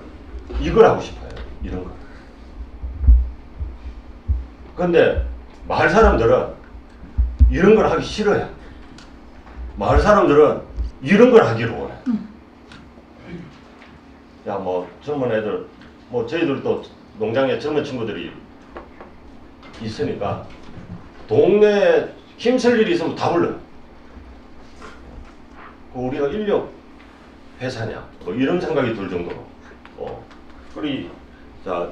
이걸 하고 싶어요. 이런 거. 근데 마을 사람들은 이런 걸 하기 싫어요. 마을 사람들은 이런 걸 하기를 원해. 야, 뭐 젊은 애들, 뭐 저희들도 농장에 젊은 친구들이 있으니까 동네에 힘쓸 일이 있으면 다 불러요. 우리가 인력 회사냐 뭐 이런 생각이 들 정도로. 그리고 자,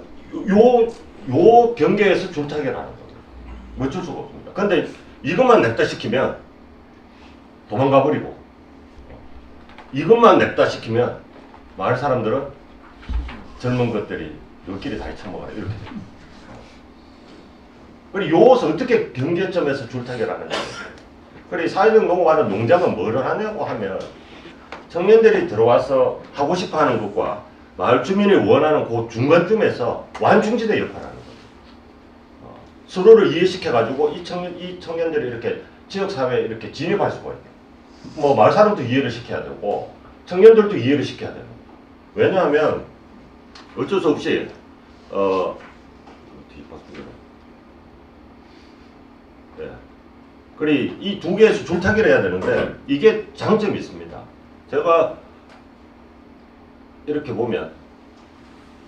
요 경계에서 줄타기를 하는 겁니다. 어쩔 수가 없습니다. 근데 이것만 냅다 시키면 도망가 버리고, 이것만 냅다 시키면 마을 사람들은 젊은 것들이 요끼리 다리 쳐먹어라 이렇게 됩니다. 그리고 요것을 어떻게 경계점에서 줄타기를 하느냐. 그리고 사회적 농업하는 농장은 뭐를 하냐고 하면 청년들이 들어와서 하고 싶어하는 것과 마을 주민이 원하는 그 중간쯤에서 완충지대 역할을 하는 거죠. 서로를 이해시켜가지고 이 청년들이 이렇게 지역사회에 이렇게 진입할 수가 있고, 뭐 마을 사람도 이해를 시켜야 되고 청년들도 이해를 시켜야 되고. 왜냐하면 어쩔 수 없이 네. 그리고 이 두 개에서 줄타기를 해야 되는데 이게 장점이 있습니다. 제가 이렇게 보면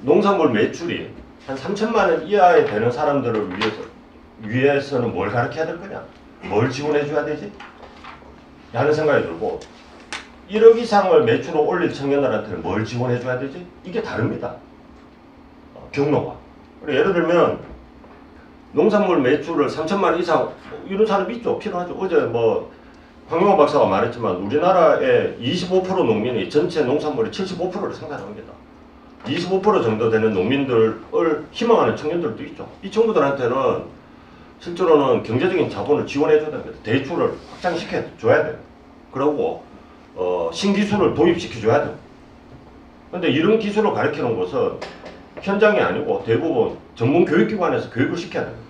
농산물 매출이 한 3천만 원 이하에 되는 사람들을 위해서는 뭘 가르쳐야 될 거냐? 뭘 지원해 줘야 되지? 하는 생각이 들고, 1억 이상을 매출을 올릴 청년들한테는 뭘 지원해 줘야 되지? 이게 다릅니다. 경로가. 예를 들면 농산물 매출을 3천만 원 이상 이런 사람이 있죠. 필요하죠. 어제 뭐 황영호 박사가 말했지만 우리나라의 25% 농민이 전체 농산물의 75%를 생산합니다. 25% 정도 되는 농민들을 희망하는 청년들도 있죠. 이 친구들한테는 실제로는 경제적인 자본을 지원해 줘야 됩니다. 대출을 확장시켜 줘야 돼요. 그리고 신기술을 도입시켜 줘야 돼요. 근데 이런 기술을 가르치는 것은 현장이 아니고 대부분 전문 교육기관에서 교육을 시켜야 됩니다.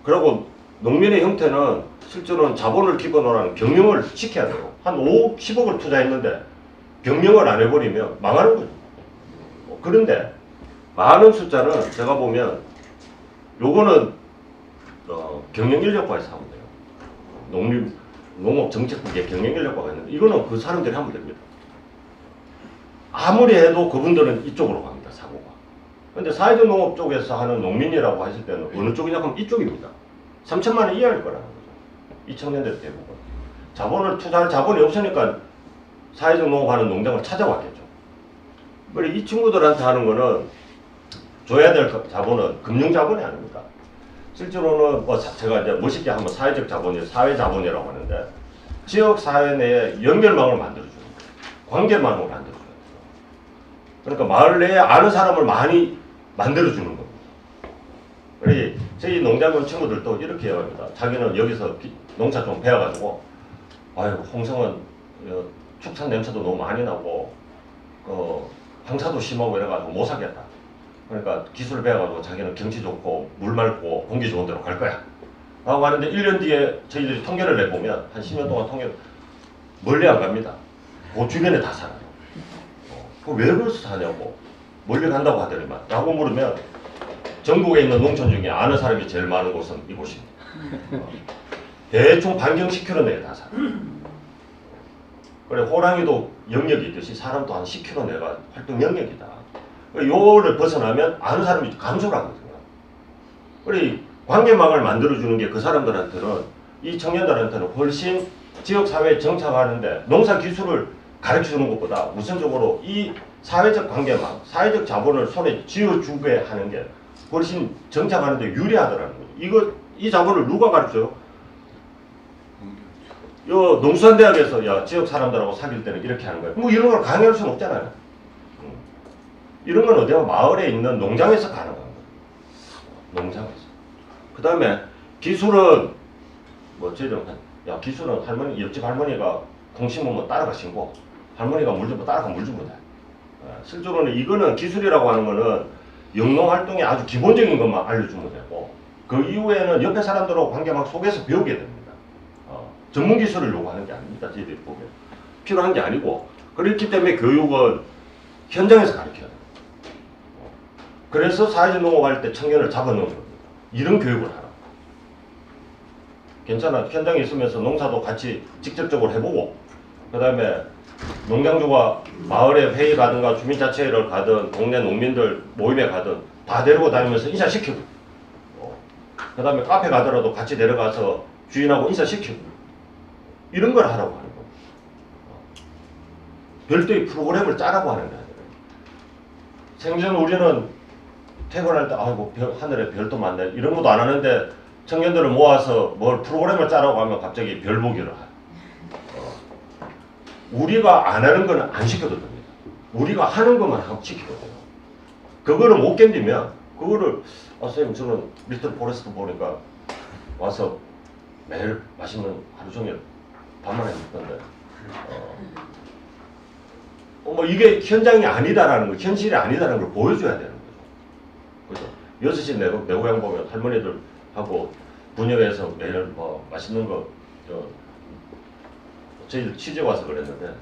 그리고 농민의 형태는 실제로는 자본을 기반으로 하는 경영을 시켜야 돼요. 한 5억, 10억을 투자했는데 경영을 안 해버리면 망하는 거죠. 그런데 많은 숫자는 제가 보면 요거는 경영인력과에서 하면 돼요. 농업정책국에 경영인력과가 있는데 이거는 그 사람들이 하면 됩니다. 아무리 해도 그분들은 이쪽으로 갑니다. 사고가. 근데 사회적 농업 쪽에서 하는 농민이라고 하실 때는 어느 쪽이냐 하면 이쪽입니다. 3천만 원 이하일 거라는 거죠. 2000년대 대부분. 자본을 투자할 자본이 없으니까 사회적 농업하는 농장을 찾아왔겠죠. 그리고 이 친구들한테 하는 거는 줘야 될 자본은 금융 자본이 아닙니다. 실제로는 제가 이제 멋있게 하면 사회적 자본이 사회 자본이라고 하는데 지역 사회 내에 연결망을 만들어주는 거예요. 관계망을 만들어주는 거예요. 그러니까 마을 내에 아는 사람을 많이 만들어주는 겁니다. 그래 저희 농장원 친구들도 이렇게 해요. 자기는 여기서 농사 좀 배워가지고 아유 홍성은 축산 냄새도 너무 많이 나고 황사도 심하고 이래가지고 못 사겠다. 그러니까 기술을 배워가지고 자기는 경치 좋고 물 맑고 공기 좋은 데로 갈 거야 라고 하는데 1년 뒤에 저희들이 통계를 내보면 한 10년 동안 통계를 멀리 안 갑니다. 그 주변에 다 살아요. 왜 그래서 사냐고 멀리 간다고 하더니만 라고 물으면 전국에 있는 농촌 중에 아는 사람이 제일 많은 곳은 이곳입니다. 대충 반경 10km 내에 다 살아요. 그래 호랑이도 영역이 있듯이 사람도 한 10km 내가 활동 영역이다. 요를 벗어나면 아는 사람이 감소를 하거든요. 그래 관계망을 만들어주는 게 그 사람들한테는 이 청년들한테는 훨씬 지역사회에 정착하는데 농사기술을 가르쳐주는 것보다 우선적으로 이 사회적 관계망, 사회적 자본을 손에 쥐어주게 하는 게 훨씬 정착하는데 유리하더라는 거죠. 이 자본을 누가 가르쳐요? 요 농수산대학에서 야 지역 사람들하고 사귈 때는 이렇게 하는 거예요. 뭐 이런 걸 강요할 수는 없잖아요. 이런 건 어디야 마을에 있는 농장에서 가능한 거예요. 농장에서. 그 다음에 기술은 뭐 저희들은 야 기술은 할머니 옆집 할머니가 콩 심으면 따라가 심고 할머니가 물 주면 따라가 물 주면 돼. 실제로는 이거는 기술이라고 하는 거는 영농 활동의 아주 기본적인 것만 알려주면 되고 그 이후에는 옆에 사람들하고 관계막 속에서 배우게 됩니다. 전문 기술을 요구하는 게 아닙니다. 저희들이 보면 필요한 게 아니고 그렇기 때문에 교육은 현장에서 가르쳐야 돼요. 그래서 사회적 농업할 때 청년을 잡아놓는 겁니다. 이런 교육을 하라. 괜찮아. 현장에 있으면서 농사도 같이 직접적으로 해보고 그 다음에 농장주가 마을에 회의 가든가 주민자치회를 가든 동네 농민들 모임에 가든 다 데리고 다니면서 인사시키고 그 다음에 카페 가더라도 같이 데려가서 주인하고 인사시키고 이런 걸 하라고 하는 겁니다. 별도의 프로그램을 짜라고 하는 게 아니라 생전 우리는 퇴근할 때 아이고 하늘에 별도 많네 이런 것도 안 하는데 청년들을 모아서 뭘 프로그램을 짜라고 하면 갑자기 별 보기를 해요. 우리가 안 하는 거는 안 시켜도 됩니다. 우리가 하는 것만 하고 시켜도 돼요. 그거를 못 견디면 그거를 선생님 저는 리틀 포레스트 보니까 와서 매일 맛있는 하루 종일 밥만 해먹던데 뭐 이게 현장이 아니다라는 거 현실이 아니다라는 걸 보여줘야 되는 거죠. 그죠? 6시 내 고향 보면 할머니들하고 분역에서 매일 뭐 맛있는 거 저희들 취재 와서 그랬는데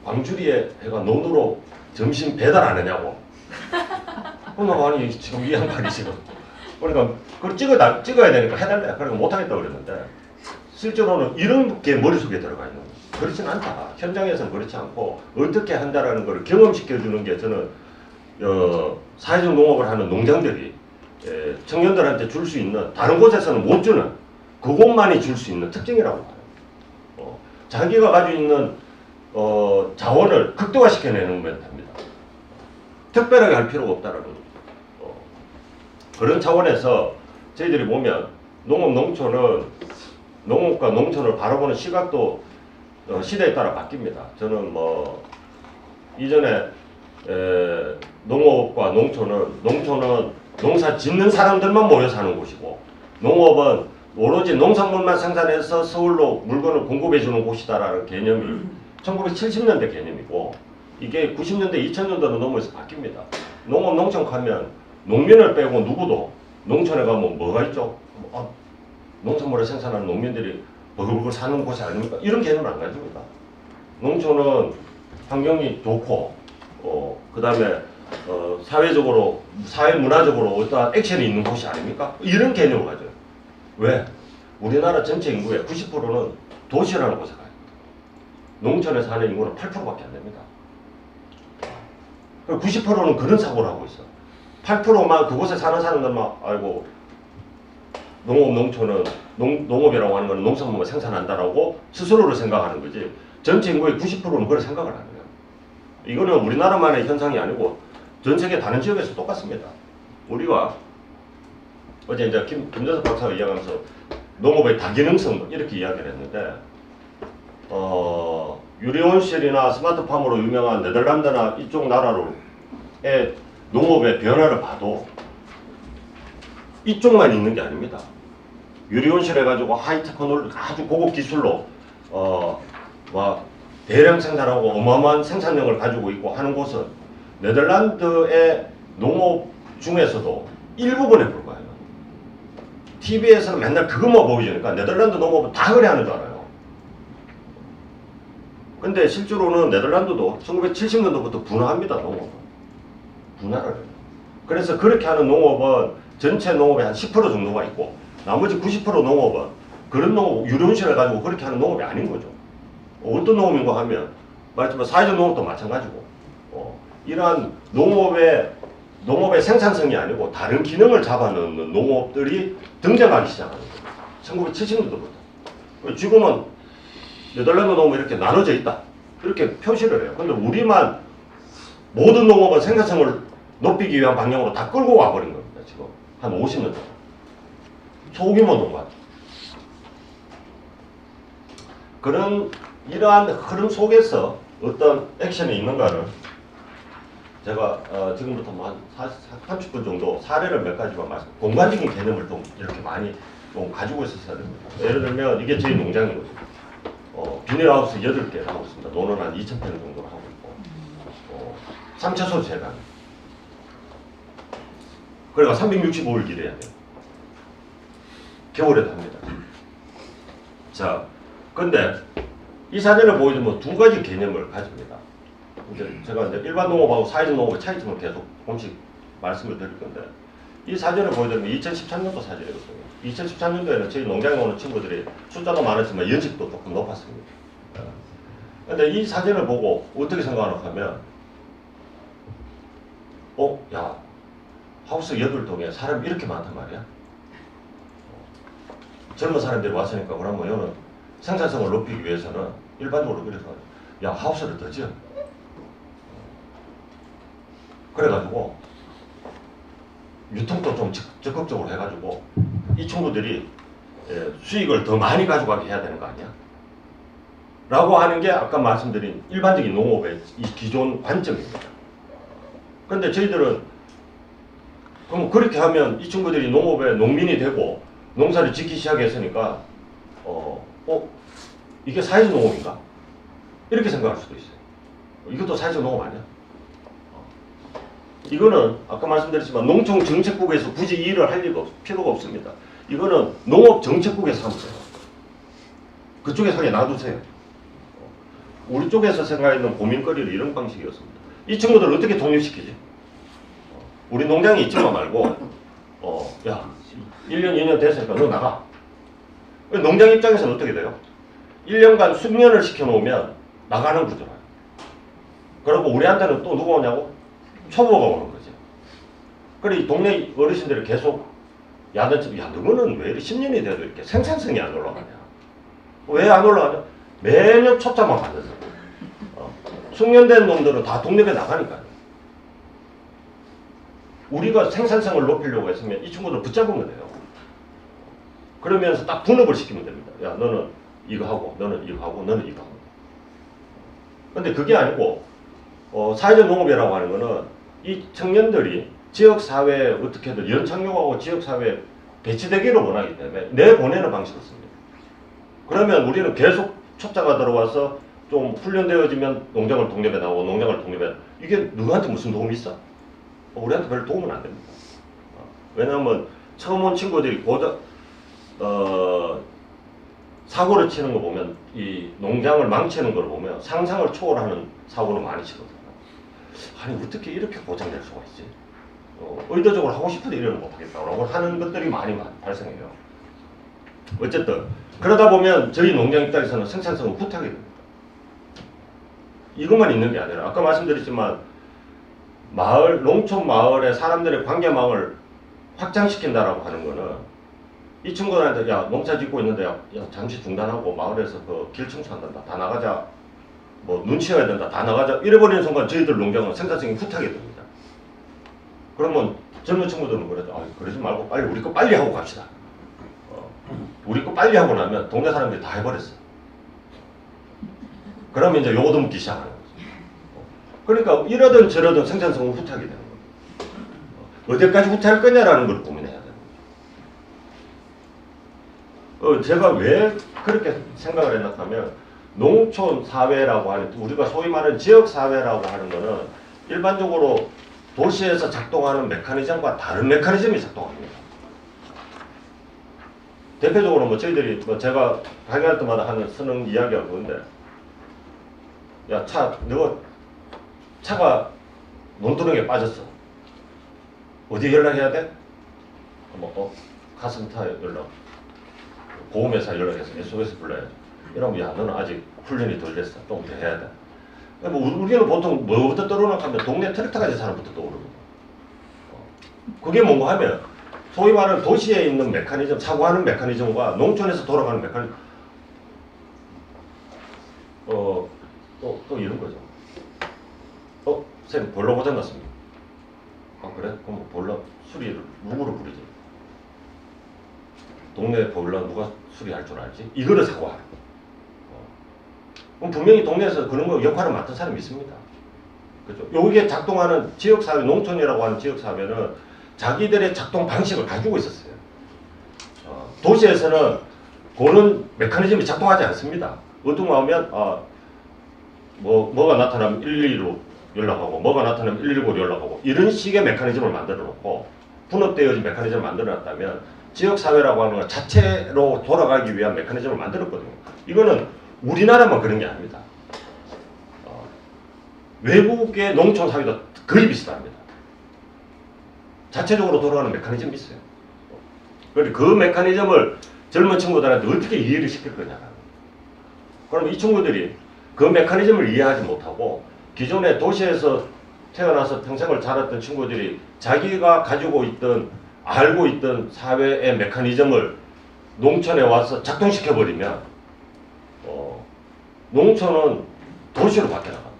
광주리에 해가 논으로 점심 배달 안 하냐고. 아니 지금 이 양반이 지금 그러니까 그걸 찍어야 되니까 해달래. 그러니까 못하겠다 그랬는데 실제로는 이런 게 머릿속에 들어가 있는 거예요. 그렇진 않다. 현장에서는 그렇지 않고 어떻게 한다라는 걸 경험시켜주는 게 저는 사회적 농업을 하는 농장들이 청년들한테 줄 수 있는 다른 곳에서는 못 주는 그곳만이 줄 수 있는 특징이라고 봐요. 자기가 가지고 있는 자원을 극대화시켜내는 면 됩니다. 특별하게 할 필요가 없다라는 거죠. 그런 차원에서 저희들이 보면 농업과 농촌을 바라보는 시각도 시대에 따라 바뀝니다. 저는 뭐 이전에 농업과 농촌은 농사 짓는 사람들만 모여 사는 곳이고 농업은 오로지 농산물만 생산해서 서울로 물건을 공급해 주는 곳이다라는 개념이 1970년대 개념이고 이게 90년대, 2000년대로 넘어서 바뀝니다. 농업, 농촌 가면 농민을 빼고 누구도 농촌에 가면 뭐가 있죠? 농산물을 생산하는 농민들이 버글버글 사는 곳이 아닙니까? 이런 개념을 안 가집니다. 농촌은 환경이 좋고, 그 다음에 사회적으로, 사회문화적으로 어떠한 액션이 있는 곳이 아닙니까? 이런 개념을 가져요. 왜? 우리나라 전체 인구의 90%는 도시라는 곳에 가요. 농촌에 사는 인구는 8%밖에 안 됩니다. 90%는 그런 사고를 하고 있어. 8%만 그곳에 사는 사람들만 아이고 농업 농촌은 농업이라고 하는 건 농산물만 생산한다라고 스스로를 생각하는 거지. 전체 인구의 90%는 그걸 생각을 안 해요. 이거는 우리나라만의 현상이 아니고 전 세계 다른 지역에서 똑같습니다. 우리가 어제 이제 김재석 박사가 이야기하면서 농업의 다기능성 이렇게 이야기를 했는데 유리온실이나 스마트팜으로 유명한 네덜란드나 이쪽 나라로의 농업의 변화를 봐도 이쪽만 있는 게 아닙니다. 유리온실 해가지고 하이테크놀 아주 고급 기술로 대량 생산하고 어마어마한 생산력을 가지고 있고 하는 곳은 네덜란드의 농업 중에서도 일부분에 불과해요. TV에서는 맨날 그것만 보여주니까 네덜란드 농업은 다 그래 하는 줄 알아요. 근데 실제로는 네덜란드도 1970년도부터 분화합니다. 농업은. 분화를 해요. 그래서 그렇게 하는 농업은 전체 농업의 한 10% 정도가 있고 나머지 90% 농업은 그런 농업, 유료온실을 가지고 그렇게 하는 농업이 아닌 거죠. 어떤 농업인가 하면 말했지만 사회적 농업도 마찬가지고 이러한 농업의 생산성이 아니고 다른 기능을 잡아넣는 농업들이 등장하기 시작하는 거예요. 1970년도부터. 지금은 네덜란드 농업이 이렇게 나눠져 있다. 이렇게 표시를 해요. 근데 우리만 모든 농업은 생산성을 높이기 위한 방향으로 다 끌고 와버린 겁니다. 지금 한 50년 동안. 소규모 농가. 이러한 흐름 속에서 어떤 액션이 있는가를 제가 지금부터 한 30분 정도 사례를 몇 가지만 공간적인 개념을 좀 이렇게 많이 좀 가지고 있었어야 됩니다. 예를 들면 이게 저희 농장이거든요. 비닐하우스 8개를 하고 있습니다. 논은 한 2,000평 정도를 하고 있고 3차소 재단. 그러니까 365일 일해야 돼요. 겨울에도 합니다. 자, 근데 이 사진을 보여주면 두 가지 개념을 가집니다. 이제 제가 이제 일반 농업하고 사회적 농업의 차이점을 계속 조금씩 말씀을 드릴 건데 이 사진을 보여드리면 2013년도 사진이거든요. 2013년도에는 저희 농장에 오는 친구들이 숫자도 많았지만 연식도 조금 높았습니다. 근데 이 사진을 보고 어떻게 생각하나 하면 야 하우스 8동에 사람이 이렇게 많단 말이야. 젊은 사람들이 왔으니까 그러면 여는 생산성을 높이기 위해서는 일반적으로 그래서 야 하우스를 더 지어. 그래가지고 유통도 좀 적극적으로 해가지고 이 친구들이 수익을 더 많이 가져가게 해야 되는 거 아니야? 라고 하는 게 아까 말씀드린 일반적인 농업의 이 기존 관점입니다. 그런데 저희들은 그럼 그렇게 하면 이 친구들이 농업의 농민이 되고 농사를 짓기 시작했으니까 이게 사회적 농업인가? 이렇게 생각할 수도 있어요. 이것도 사회적 농업 아니야? 이거는 아까 말씀드렸지만 농촌 정책국에서 굳이 이 일을 할 필요가 없습니다. 이거는 농업 정책국에서 하면 돼요. 그쪽에서 하게 놔두세요. 우리 쪽에서 생각했던 고민거리를 이런 방식이었습니다. 이 친구들 어떻게 독립시키지? 우리 농장에 있지만 말고 야 1년 2년 됐으니까 너 나가. 농장 입장에서는 어떻게 돼요? 1년간 숙련을 시켜놓으면 나가는 구조라요. 그리고 우리한테는 또 누가 오냐고? 초보가 오는 거죠. 그래 이 동네 어르신들이 계속 야단치고 야 너는 왜 이렇게 10년이 돼도 이렇게 생산성이 안 올라가냐? 왜 안 올라가냐? 매년 초짜만 받는 숙련된 놈들은 다 독립에 나가니까요. 우리가 생산성을 높이려고 했으면 이 친구들 붙잡으면 돼요. 그러면서 딱 분업을 시키면 됩니다. 야 너는 이거 하고 너는 이거 하고 너는 이거 하고. 근데 그게 아니고 사회적 농업이라고 하는 거는 이 청년들이 지역사회에 어떻게든 연착륙하고 지역사회에 배치되기를 원하기 때문에 내보내는 방식을 씁니다. 그러면 우리는 계속 초짜가 들어와서 좀 훈련되어지면 농장을 독립해 나오고 농장을 독립해 이게 누구한테 무슨 도움이 있어? 우리한테 별 도움은 안 됩니다. 왜냐하면 처음 온 친구들이 사고를 치는 거 보면 이 농장을 망치는 걸 보면 상상을 초월하는 사고를 많이 치거든요. 아니 어떻게 이렇게 고장낼 수가 있지? 의도적으로 하고 싶어도 이러는 못하겠다고 하는 것들이 많이 발생해요. 어쨌든 그러다 보면 저희 농장 입장에서는 생산성은 후퇴하게 됩니다. 이것만 있는 게 아니라 아까 말씀드렸지만 농촌 마을에 사람들의 관계망을 확장시킨다라고 하는 거는 이 친구들한테 야 농사 짓고 있는데 야 잠시 중단하고 마을에서 그 길 청소한다 다 나가자 뭐 눈치해야 된다 다 나가자 이래버리는 순간 저희들 농장은 생산성이 후퇴하게 됩니다. 그러면 젊은 친구들은 그래도 그러지 말고 빨리 우리 거 빨리 하고 갑시다. 우리 거 빨리 하고 나면 동네 사람들이 다 해버렸어. 그러면 이제 요거도 묻기 시작하는 거죠. 그러니까 이러든 저러든 생산성은 후퇴하게 되는 거예요. 어디까지 후퇴할 거냐라는 걸 고민해야 되는 거예요. 제가 왜 그렇게 생각을 했나 하면 농촌 사회라고 하는 우리가 소위 말하는 지역 사회라고 하는 거는 일반적으로 도시에서 작동하는 메커니즘과 다른 메커니즘이 작동합니다. 대표적으로 뭐 저희들이 제가 강의할 때마다 쓰는 이야기가 그건데 야 너 차가 논두렁에 빠졌어. 어디 연락해야 돼? 카센터 연락, 보험회사 연락해서 SOS 불러야죠. 이러면 야 너는 아직 훈련이 덜 됐어. 좀 더 해야 돼. 우리는 보통 뭐부터 떠오르나 하면 동네 트랙터 가진 사람부터 떠오르고 그게 뭔가 하면 소위 말하는 도시에 있는 메커니즘, 사고하는 메커니즘과 농촌에서 돌아가는 메커니즘 또 이런 거죠. 쌤 보일러 고장 났습니다. 그래? 그럼 보일러 수리를 누구를 부리지? 동네 보일러 누가 수리할 줄 알지? 이거를 사고하는 거. 그럼 분명히 동네에서 그런 거 역할을 맡은 사람이 있습니다. 그죠? 여기에 작동하는 지역사회, 농촌이라고 하는 지역사회는 자기들의 작동 방식을 가지고 있었어요. 도시에서는 그런 메커니즘이 작동하지 않습니다. 어떤 거 하면 뭐가 나타나면 112로 연락하고 뭐가 나타나면 119로 연락하고 이런 식의 메커니즘을 만들어 놓고 분업되어진 메커니즘을 만들어 놨다면 지역사회라고 하는 건 자체로 돌아가기 위한 메커니즘을 만들었거든요. 이거는 우리나라만 그런 게 아닙니다. 외국의 농촌 사회도 거의 비슷합니다. 자체적으로 돌아가는 메커니즘이 있어요. 그런데 그 메커니즘을 젊은 친구들한테 어떻게 이해를 시킬 거냐. 그럼 이 친구들이 그 메커니즘을 이해하지 못하고 기존의 도시에서 태어나서 평생을 자랐던 친구들이 자기가 가지고 있던 알고 있던 사회의 메커니즘을 농촌에 와서 작동시켜버리면 농촌은 도시로 바뀌어나갑니다.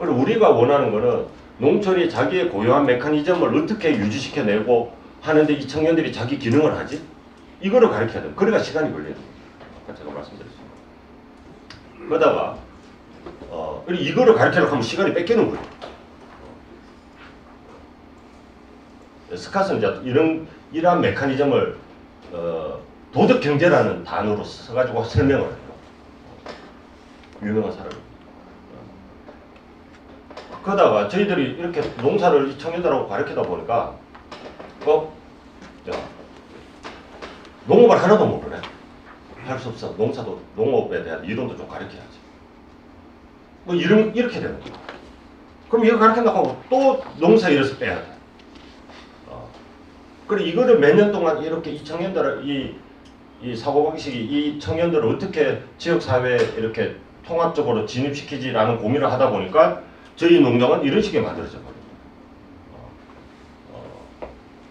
그리고 우리가 원하는 것은 농촌이 자기의 고유한 메커니즘을 어떻게 유지시켜내고 하는데 이 청년들이 자기 기능을 하지? 이거를 가르쳐야 돼요. 그러니까 시간이 걸려요. 아까 제가 말씀드렸습니다. 그러다가 이거를 가르치려고 하면 시간이 뺏기는 거예요. 스캇은 이제 이러한 메커니즘을 도덕 경제라는 단어로 써가지고 설명을 해요. 유명한 사람이. 그러다가 저희들이 이렇게 농사를 이 청년들하고 가르치다 보니까 농업을 하나도 모르네. 할 수 없어. 농업에 대한 이론도 좀 가르쳐야지. 이렇게 되는 거야. 그럼 이거 가르친다고 하고 또 농사 일에서 빼야 돼. 그래 이거를 몇 년 동안 이렇게 이 청년들을 이 사고방식이 이 청년들을 어떻게 지역사회에 이렇게 통합적으로 진입시키지라는 고민을 하다 보니까 저희 농장은 이런 식의 만들어져 버려요.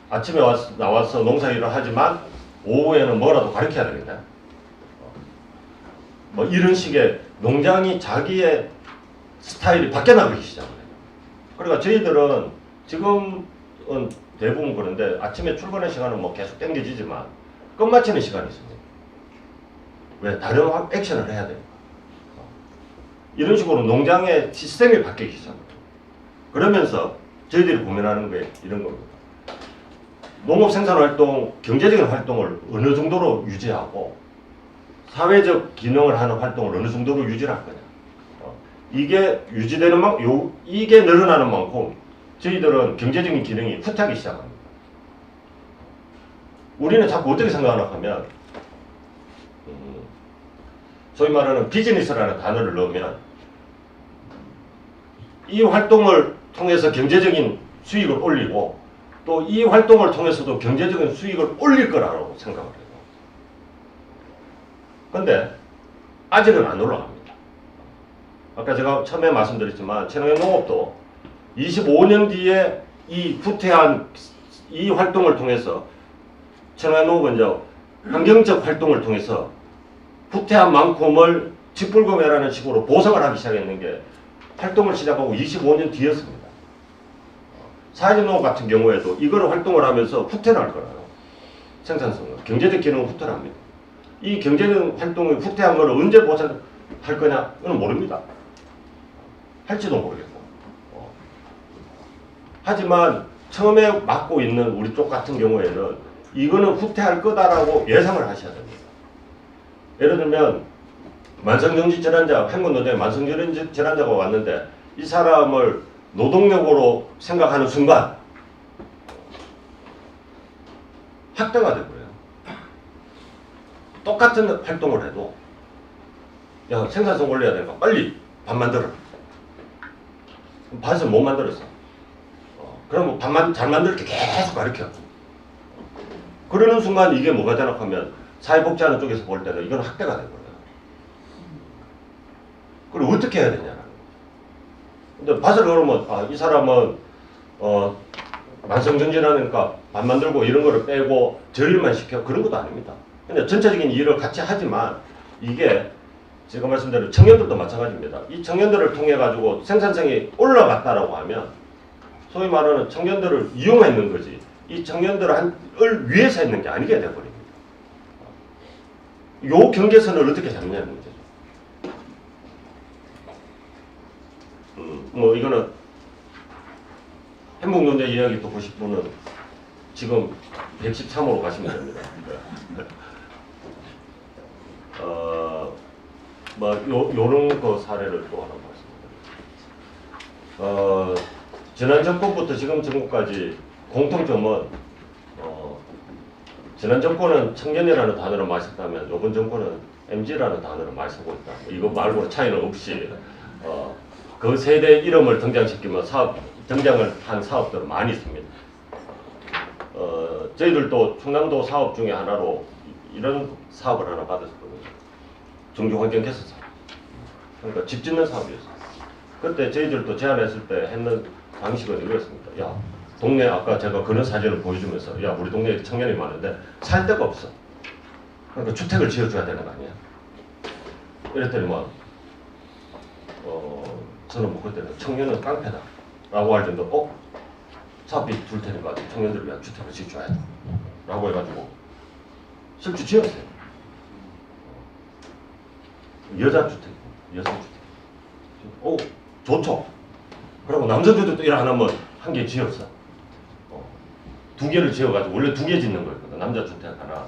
아침에 나와서 농사일을 하지만 오후에는 뭐라도 가르쳐야 되겠다. 이런 식의 농장이 자기의 스타일이 바뀌어나가기 시작해요. 그러니까 저희들은 지금은 대부분 그런데 아침에 출근의 시간은 계속 땡겨지지만 끝마치는 시간이 있습니다. 왜? 다른 액션을 해야 되니까. 이런 식으로 농장의 시스템이 바뀌기 시작합니다. 그러면서 저희들이 고민하는 게 이런 겁니다. 농업 생산활동, 경제적인 활동을 어느 정도로 유지하고 사회적 기능을 하는 활동을 어느 정도로 유지할 거냐. 이게 유지되는 이게 늘어나는 만큼 저희들은 경제적인 기능이 후퇴하기 시작합니다. 우리는 자꾸 어떻게 생각하나 하면 소위 말하는 비즈니스라는 단어를 넣으면 이 활동을 통해서 경제적인 수익을 올리고 또 이 활동을 통해서도 경제적인 수익을 올릴 거라고 생각을 해요. 근데 아직은 안 올라갑니다. 아까 제가 처음에 말씀드렸지만 친환경 농업도 25년 뒤에 이 후퇴한 이 활동을 통해서 친환경 농업은 이제 환경적 활동을 통해서 후퇴한 만큼을 직불금이라는 식으로 보상을 하기 시작했는 게 활동을 시작하고 25년 뒤였습니다. 사회적 농업 같은 경우에도 이걸 활동을 하면서 후퇴를 할 거라요. 생산성을. 경제적 기능은 후퇴를 합니다. 이 경제적 활동이 후퇴한 걸 언제 보상할 거냐는 모릅니다. 할지도 모르겠고. 하지만 처음에 맡고 있는 우리 쪽 같은 경우에는 이거는 후퇴할 거다라고 예상을 하셔야 됩니다. 예를 들면 만성정지 질환자, 행군노동에 만성정지 질환자가 왔는데 이 사람을 노동력으로 생각하는 순간 학대가 되고요. 똑같은 활동을 해도 야 생산성 올려야 되니까 빨리 밥 만들어. 밭을 못 만들었어. 그럼 밥만 잘 만들게 계속 가르쳐. 그러는 순간 이게 뭐가 되나 하면 사회복지하는 쪽에서 볼 때는 이건 학대가 되거든요. 그럼 어떻게 해야 되냐는 거죠. 근데 밭을 걸으면 이 사람은 만성정지라니까 밥 만들고 이런 거를 빼고 저일만 시켜 그런 것도 아닙니다. 근데 전체적인 일을 같이 하지만 이게 제가 말씀드린 청년들도 마찬가지입니다. 이 청년들을 통해 가지고 생산성이 올라갔다라고 하면 소위 말하는 청년들을 이용했는 거지 이 청년들을 위해서 했는 게 아니게 돼버립니다. 요 경계선을 어떻게 잡느냐는 문제죠. 뭐 이거는 행복노조 이야기 또 보실 분은 지금 113호로 가시면 됩니다. 요런 거 사례를 또 하나 말씀드립니다. 지난 정권부터 지금 정권까지 공통점은 지난 정권은 청년이라는 단어를 많이 썼다면 이번 정권은 MZ라는 단어를 많이 쓰고 있다. 이거 말고 차이는 없이 그 세대 이름을 등장시키면 등장을 한 사업들은 많이 있습니다. 저희들도 충남도 사업 중에 하나로 이런 사업을 하나 받았었거든요. 정주환경개선 사업. 그러니까 집 짓는 사업이었어요. 그때 저희들도 제안했을 때 했는 방식은 이거였습니다. 야, 동네 아까 제가 그런 사진을 보여주면서 야, 우리 동네에 청년이 많은데 살 데가 없어. 그러니까 주택을 지어줘야 되는 거 아니야. 이랬더니 저는 뭐 그때는 청년은 깡패다 라고 할 정도 사업비 줄 테니까 청년들을 위한 주택을 지어줘야 돼 라고 해가지고 실제 지었어요. 여자주택, 여성주택. 좋죠. 그리고 남성주택도 일 안 하면 한 개 지었어. 두 개를 지어가지고 원래 두 개 짓는 거였거든. 남자주택 하나.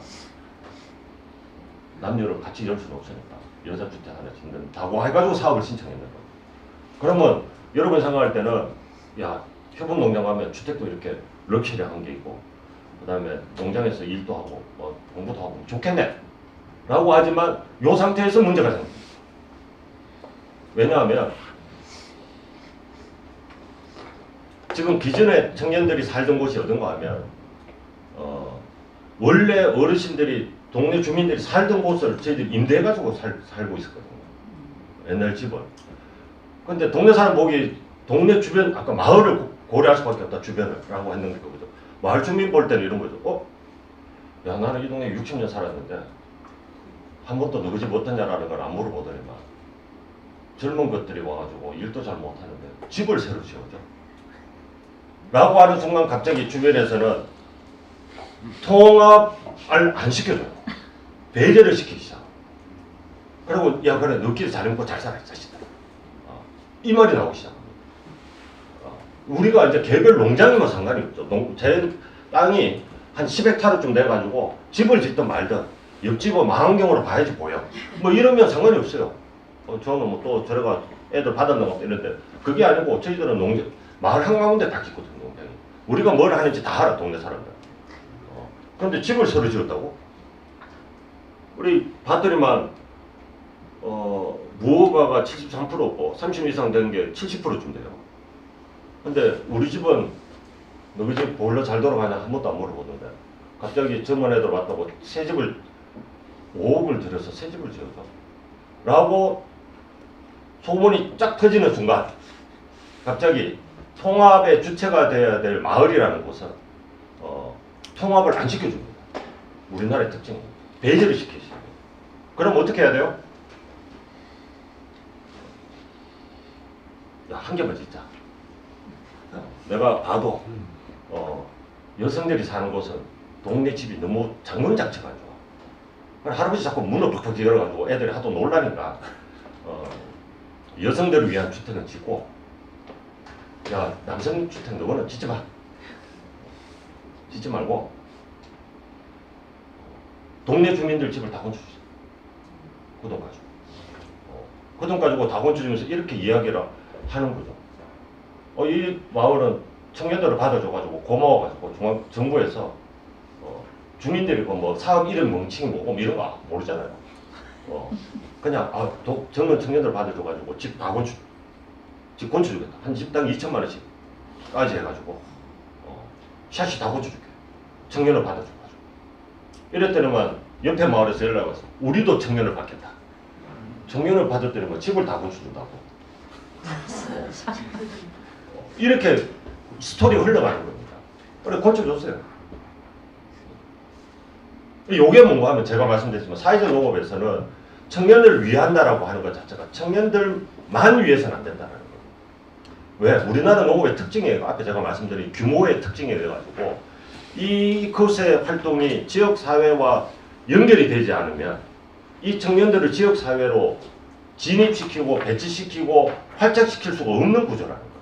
남녀를 같이 열 수는 없으니까 여자주택 하나 짓는다고 해가지고 사업을 신청했는 거예요. 그러면 여러분 생각할 때는 야 효분농장 가면 주택도 이렇게 럭셔리한 게 있고 그 다음에 농장에서 일도 하고 공부도 하고 좋겠네 라고 하지만 이 상태에서 문제가 생깁니다. 왜냐하면 지금 기존에 청년들이 살던 곳이 어딘가 하면 원래 어르신들이 동네 주민들이 살던 곳을 저희들이 임대해가지고 살고 있었거든요. 옛날 집을. 근데 동네 사람 보기 동네 주변 아까 마을을 고려할 수밖에 없다 주변을 라고 했는 거거든. 마을 주민 볼 때는 이런 거죠. 야 나는 이 동네에 60년 살았는데 한 번도 너희 집 어떠냐라는 걸 안 물어보더니만 젊은 것들이 와가지고 일도 잘 못하는데 집을 새로 지어줘 라고 하는 순간 갑자기 주변에서는 통합을 안 시켜줘요. 배제를 시키기 시작. 그리고 야 그래 너끼리 잘 먹고 잘 살아 자식들. 이 말이 나오기 시작합니다. 우리가 이제 개별 농장이면 상관이 없죠. 제 땅이 한 10헥타르쯤 돼가지고 집을 짓든 말든 옆집은 망원경으로 봐야지 보여. 뭐 이러면 상관이 없어요. 저는 뭐 또 저래가 애들 받았나 봐 이런데 그게 아니고 저희들은 농장 마을 한가운데 딱 있거든요. 농장이. 우리가 뭘 하는지 다 알아 동네 사람들. 그런데 집을 서로 지었다고? 우리 봤더니만 무허가가 73%고 30 이상 된 게 70%쯤 돼요. 근데 우리 집은 너희 집 보일러 잘 돌아가냐 한 번도 안 물어보는데 갑자기 젊은 애들 왔다고 새 집을 5억을 들여서 새 집을 지었다 라고 소문이 쫙 터지는 순간 갑자기 통합의 주체가 돼야 될 마을이라는 곳은 통합을 안 시켜줍니다. 우리나라의 특징입니다. 배제를 시키시죠. 그럼 어떻게 해야 돼요? 야, 한 개만 짓자. 내가 봐도 여성들이 사는 곳은 동네 집이 너무 장문 자체가 안 좋아. 그래, 할아버지 자꾸 문을 벅벅 열어가지고 애들이 하도 놀라니까 여성들을 위한 주택은 짓고 야 남성 주택 너는 짓지 마. 짓지 말고 동네 주민들 집을 다 건축 주세요. 그 돈 가지고. 그 돈 가지고 다 건축주면서 이렇게 이야기를 하는 거죠. 이 마을은 청년들을 받아줘가지고 고마워가지고 정부에서 주민들이 뭐 사업 이름 명칭이 뭐고 뭐 이런 거 모르잖아요. 그냥 젊은 청년들 받아줘가지고 집 다 집 건축주겠다. 한 집당 2천만 원씩까지 해가지고 샷이 다 건축줄게. 청년을 받아줘가지고. 이랬더니만 옆에 마을에서 연락 와서 우리도 청년을 받겠다. 청년을 받았더니만 집을 다 건축준다고. 이렇게 스토리가 흘러가는 겁니다. 그래 건축줬어요. 요게 뭔가 하면 제가 말씀드렸지만 사회적 농업에서는 청년을 위한다라고 하는 것 자체가 청년들만 위해서는 안 된다는 거예요. 왜? 우리나라 농업의 특징이에요. 앞에 제가 말씀드린 규모의 특징에 대해 가지고 이것의 활동이 지역사회와 연결이 되지 않으면 이 청년들을 지역사회로 진입시키고 배치시키고 활착시킬 수가 없는 구조라는 거예요.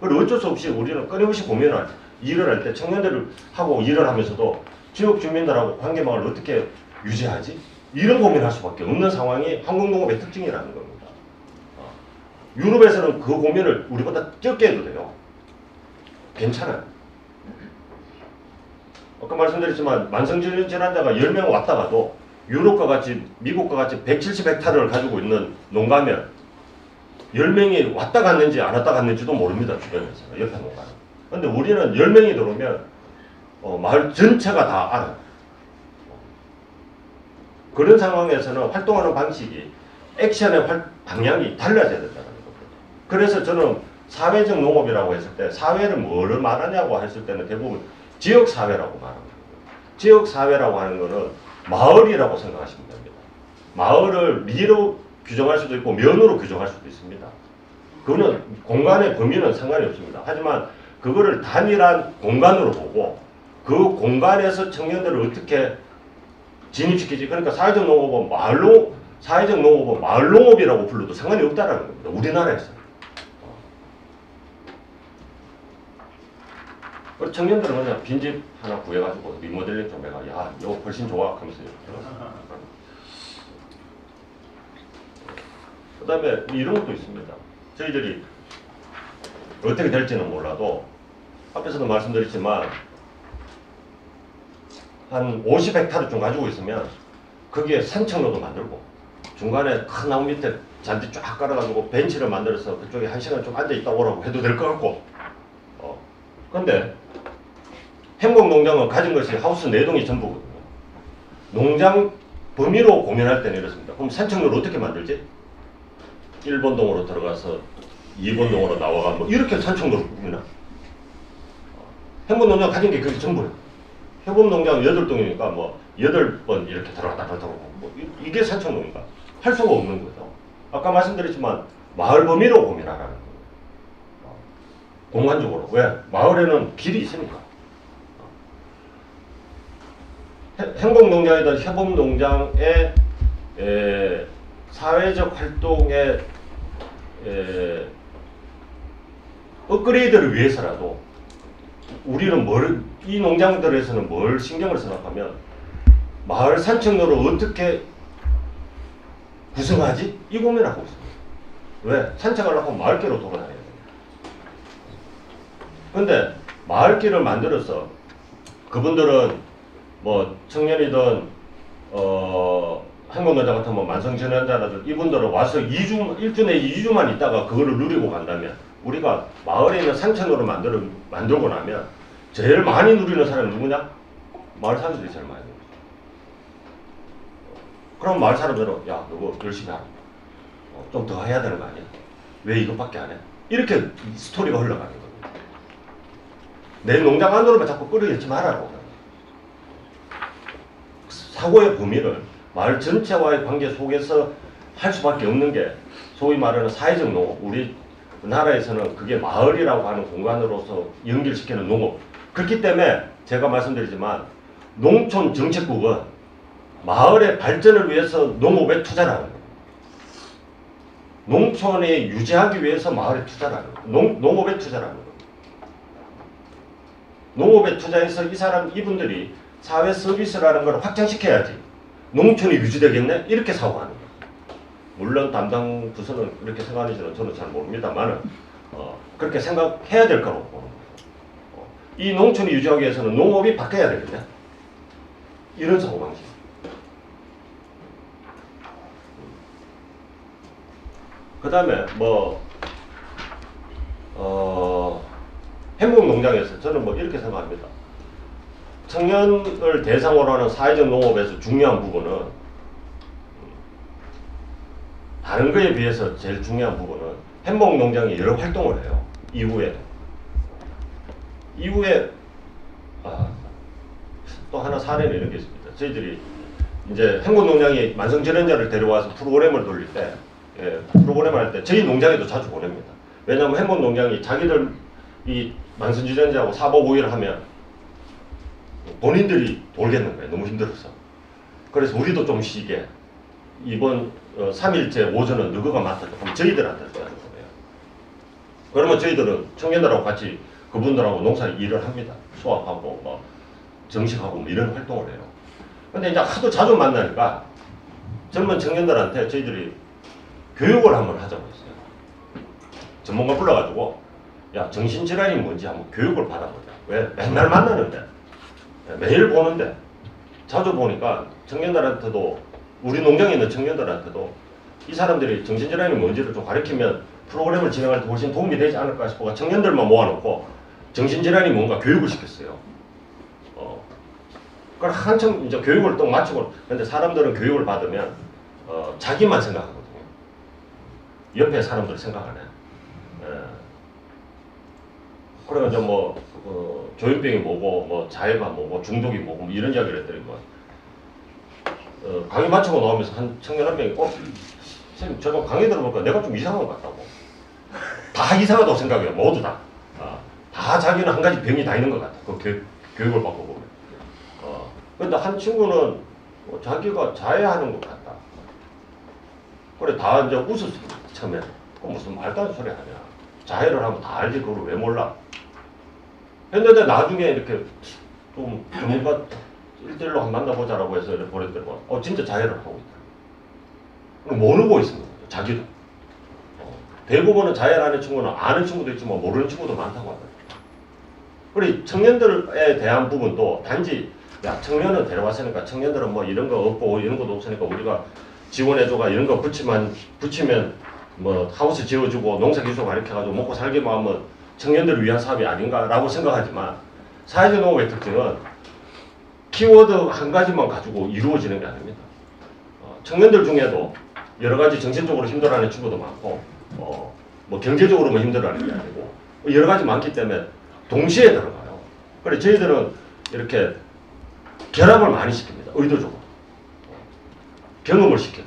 그리고 어쩔 수 없이 우리는 끊임없이 고민을 일을 할 때 청년들을 하고 일을 하면서도 지역 주민들하고 관계망을 어떻게 유지하지? 이런 고민을 할 수밖에 없는 상황이 한국농업의 특징이라는 겁니다. 유럽에서는 그 고민을 우리보다 적게 해도 돼요. 괜찮아요. 아까 말씀드렸지만 만성질환자가 10명 왔다가도 유럽과 같이 미국과 같이 170헥타르를 가지고 있는 농가면 10명이 왔다 갔는지 안 왔다 갔는지도 모릅니다. 주변에서 옆에 농가는. 근데 우리는 10명이 들어오면 마을 전체가 다 알아요. 그런 상황에서는 활동하는 방식이 액션의 방향이 달라져야 된다는 겁니다. 그래서 저는 사회적 농업이라고 했을 때 사회를 뭐를 말하냐고 했을 때는 대부분 지역사회라고 말합니다. 지역사회라고 하는 거는 마을이라고 생각하시면 됩니다. 마을을 리로 규정할 수도 있고 면으로 규정할 수도 있습니다. 그거는 공간의 범위는 상관이 없습니다. 하지만 그거를 단일한 공간으로 보고 그 공간에서 청년들을 어떻게 진입시키지. 그러니까 사회적 농업은 마을 농업이라고 불러도 상관이 없다라는 겁니다. 우리나라에서. 청년들은 그냥 빈집 하나 구해가지고 리모델링 좀 해가 야 이거 훨씬 좋아 하면서 그 다음에 이런 것도 있습니다. 저희들이 어떻게 될지는 몰라도 앞에서도 말씀드렸지만 한 50헥타르 좀 가지고 있으면 거기에 산책로도 만들고 중간에 큰 나무 밑에 잔디 쫙 깔아가지고 벤치를 만들어서 그쪽에 1시간 좀 앉아있다 오라고 해도 될 것 같고 근데 행복농장은 가진 것이 하우스 4동이 전부거든요. 농장 범위로 고민할 때는 이렇습니다. 그럼 산책로를 어떻게 만들지? 1번 동으로 들어가서 2번 동으로 나와가 뭐 이렇게 산책로를 꾸미나? 행복농장 가진 게 그게 전부예요. 협업농장 8동이니까 뭐 8번 이렇게 들어갔다 들어오고 뭐 이게 산책로인가? 할 수가 없는 거죠. 아까 말씀드렸지만 마을 범위로 고민하라는 거예요. 공간적으로. 왜? 마을에는 길이 있으니까. 행복농장이든 협업농장의 사회적 활동의 업그레이드를 위해서라도 우리는 이 농장들에서는 뭘 신경을 생각하면 마을 산책로를 어떻게 구성하지? 이 고민하고 있습니다. 왜? 산책하려고 하면 마을길로 돌아다녀야 돼요. 근데 마을길을 만들어서 그분들은 뭐 청년이든 한국노자 같은 만성질환자라든 이분들은 와서 1주 내에 2주만 있다가 그거를 누리고 간다면 우리가 마을에 있는 산책로를 만들고 나면 제일 많이 누리는 사람이 누구냐? 마을 사람들이 제일 많이 누리죠. 그럼 마을 사람들은 야 너거 열심히 하라. 좀 더 해야 되는 거 아니야? 왜 이것밖에 안 해? 이렇게 스토리가 흘러가는 거예요. 내 농장 안으로만 자꾸 끌어들이지 말라고. 사고의 범위를 마을 전체와의 관계 속에서 할 수밖에 없는 게 소위 말하는 사회적 농업. 우리 나라에서는 그게 마을이라고 하는 공간으로서 연결시키는 농업. 그렇기 때문에 제가 말씀드리지만 농촌 정책국은 마을의 발전을 위해서 농업에 투자를 하는 거예요. 농촌에 유지하기 위해서 마을에 투자를 하는 거예요. 농업에 투자를 하는 거예요. 농업에 투자해서 이분들이 사회 서비스라는 걸 확장시켜야지 농촌이 유지되겠네? 이렇게 사고하는 거예요. 물론 담당 부서는 그렇게 생각하는지는 저는 잘 모릅니다만 그렇게 생각해야 될 거라고 보는 거예요. 이 농촌이 유지하기 위해서는 농업이 바뀌어야 되겠네? 이런 사고방식. 그 다음에 행복농장에서 저는 이렇게 생각합니다. 청년을 대상으로 하는 사회적 농업에서 중요한 부분은 다른 거에 비해서 제일 중요한 부분은 행복농장이 여러 활동을 해요. 이후에 또 하나 사례는 이런 게 있습니다. 저희들이 이제 행복농장이 만성질환자를 데려와서 프로그램을 돌릴 때 프로그램을 할 때 저희 농장에도 자주 보냅니다. 왜냐하면 행복농장이 자기들 이 만성질환자하고 사법오의를 하면 본인들이 돌겠는 거예요. 너무 힘들어서. 그래서 우리도 좀 쉬게 이번 3일째 오전은 너가 맡아줘. 그럼 저희들한테 줘야 하는 거예요. 그러면 저희들은 청년들하고 같이 그분들하고 농사 일을 합니다. 수확하고 정식하고 이런 활동을 해요. 근데 이제 하도 자주 만나니까 젊은 청년들한테 저희들이 교육을 한번 하자고 했어요. 전문가 불러가지고 야 정신질환이 뭔지 한번 교육을 받아보자. 왜? 맨날 만나는데 매일 보는데 자주 보니까 청년들한테도 우리 농장에 있는 청년들한테도 이 사람들이 정신질환이 뭔지를 좀 가르치면 프로그램을 진행할 때 훨씬 도움이 되지 않을까 싶어서 청년들만 모아놓고 정신질환이 뭔가 교육을 시켰어요. 그걸 한참 이제 교육을 또 마치고 근데 사람들은 교육을 받으면 자기만 생각하거든요. 옆에 사람들 생각 안 해. 그러면 이제 조현병이 뭐고 자해가 뭐고 중독이 뭐고 이런 이야기를 했더니 강의 마치고 나오면서 한 청년 한 명이 선생님 제가 강의 들어보니까 내가 좀 이상한 것 같다고. 다 이상하다고 생각해요. 모두 다. 다 자기는 한 가지 병이 다 있는 것 같아. 그 교육을 받고 보면. 근데 한 친구는 자기가 자해하는 것 같다. 그래 다 이제 웃었어. 처음에. 무슨 말도 안 소리 하냐. 자해를 하면 다 알지 그걸 왜 몰라. 했는데 나중에 이렇게 좀 전문가 1대1로 한번 만나보자라고 해서 이렇게 보냈더니 진짜 자해를 하고 있다. 모르고 있는 거예요. 자기도. 대부분은 자해를 하는 친구는 아는 친구도 있지만 모르는 친구도 많다고 하더라고요. 그리고 청년들에 대한 부분도 단지 야 청년은 데려왔으니까 청년들은 이런 거 없고 이런 것도 없으니까 우리가 지원해줘가 이런 거 붙이면 하우스 지어주고 농사기술 가르쳐가지고 먹고 살기만 하면 청년들을 위한 사업이 아닌가라고 생각하지만 사회적 농업의 특징은 키워드 한 가지만 가지고 이루어지는 게 아닙니다. 청년들 중에도 여러 가지 정신적으로 힘들어하는 친구도 많고 경제적으로만 힘들어하는 게 아니고 여러 가지 많기 때문에 동시에 들어가요. 그래서 저희들은 이렇게 결합을 많이 시킵니다. 의도적으로. 경험을 시켜요.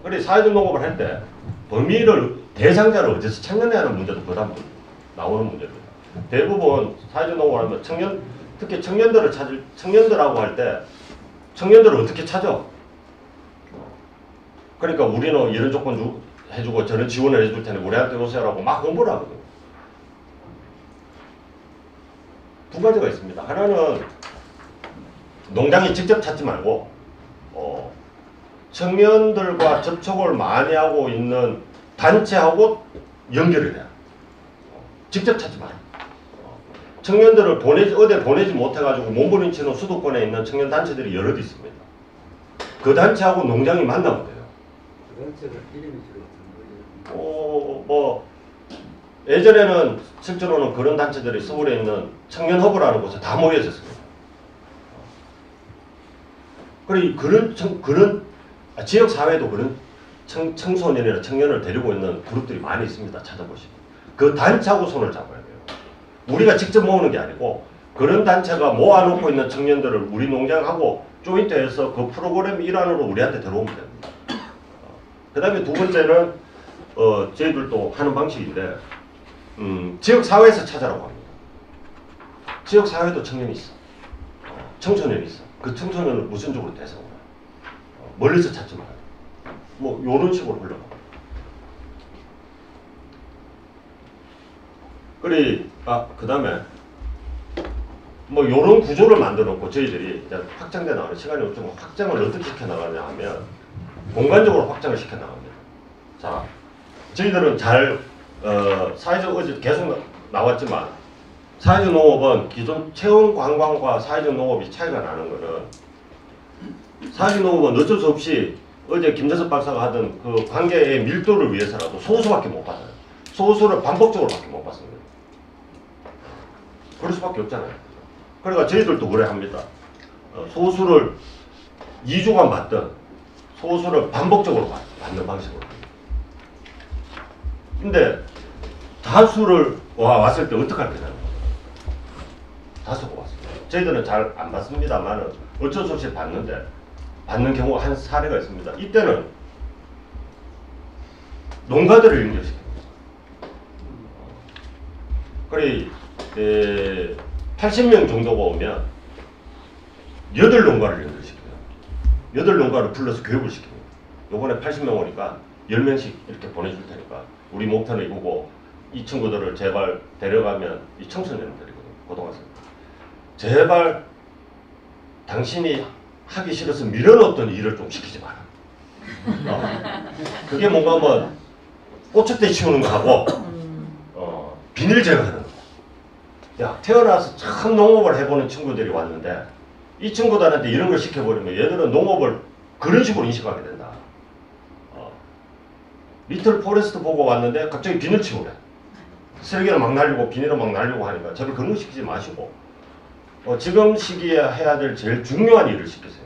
그래 사회적 농업을 할 때 범위를 대상자를 어디서 찾느냐 하는 문제도 부담 나오는 문제입니다. 대부분 사회적 농업을 하면 특히 청년들하고 할 때 청년들을 어떻게 찾아? 그러니까 우리는 이런 조건 해주고 저런 지원을 해줄 테니 우리한테 오세요라고 막 홍보를 하거든요. 두 가지가 있습니다. 하나는 농장이 직접 찾지 말고 청년들과 접촉을 많이 하고 있는 단체하고 연결을 해야. 직접 찾지 마라. 청년들을 어디 보내지 못해가지고 몸부림치는 수도권에 있는 청년 단체들이 여럿 있습니다. 그 단체하고 농장이 만나면 돼요. 그 단체가 이름이 들어있는 뭐 예전에는 실제로는 그런 단체들이 서울에 있는 청년허브라는 곳에 다 모여 있었습니다. 그리고 그런 지역 사회도 그런 청소년이나 청년을 데리고 있는 그룹들이 많이 있습니다. 찾아보시면 그 단체하고 손을 잡아야 돼요. 우리가 직접 모으는 게 아니고 그런 단체가 모아놓고 있는 청년들을 우리 농장하고 조인트해서 그 프로그램 일환으로 우리한테 들어오면 됩니다. 그 다음에 두 번째는 저희들도 하는 방식인데 지역 사회에서 찾아라고 합니다. 지역 사회도 청년이 있어, 청소년이 있어. 그 청소년을 무선적으로 대상으로 멀리서 찾지 말아요. 뭐 이런 식으로 흘러갑니다. 그 다음에 뭐 이런 구조를 만들어 놓고 저희들이 이제 확장돼 나가는 시간이 없지만 확장을 어떻게 시켜 나가냐 하면 공간적으로 확장을 시켜 나갑니다. 자, 저희들은 사회적 어제 계속 나왔지만 사회적 농업은 기존 체험 관광과 사회적 농업이 차이가 나는 거는 사회적 농업은 어쩔 수 없이 어제 김재섭 박사가 하던 그 관계의 밀도를 위해서라도 소수밖에 못 받아요. 소수를 반복적으로밖에 못 받습니다. 그럴 수밖에 없잖아요. 그러니까 저희들도 그래 합니다. 소수를 2주간 받든 소수를 반복적으로 받는 방식으로. 근데 다수를 왔을 때 어떻게 할 거냐는 거예요. 다수가 왔습니다. 저희들은 잘 안 받습니다만은 어쩔 수 없이 받는 경우가 한 사례가 있습니다. 이때는 농가들을 연결시킵니다. 그래 80명 정도가 오면 8농가를 연결시켜요. 8농가를 불러서 교육을 시킵니다. 요번에 80명 오니까 10명씩 이렇게 보내줄 테니까 우리 목표는 이거고 이 친구들을 제발 데려가면 이 청소년들이거든요. 고등학생. 제발 당신이 하기 싫어서 밀어넣었던 일을 좀 시키지 마라. 그게 뭔가 뭐 꼬챙대 치우는 거 하고 비닐 제거하는 거. 야, 태어나서 참 농업을 해보는 친구들이 왔는데 이 친구들한테 이런 걸 시켜버리면 얘들은 농업을 그런 식으로 인식하게 된다. 리틀 포레스트 보고 왔는데 갑자기 비닐 치우래. 쓰레기를 막 날리고 비닐을 막 날리고 하니까 저를 그런 거 시키지 마시고 지금 시기에 해야 될 제일 중요한 일을 시키세요.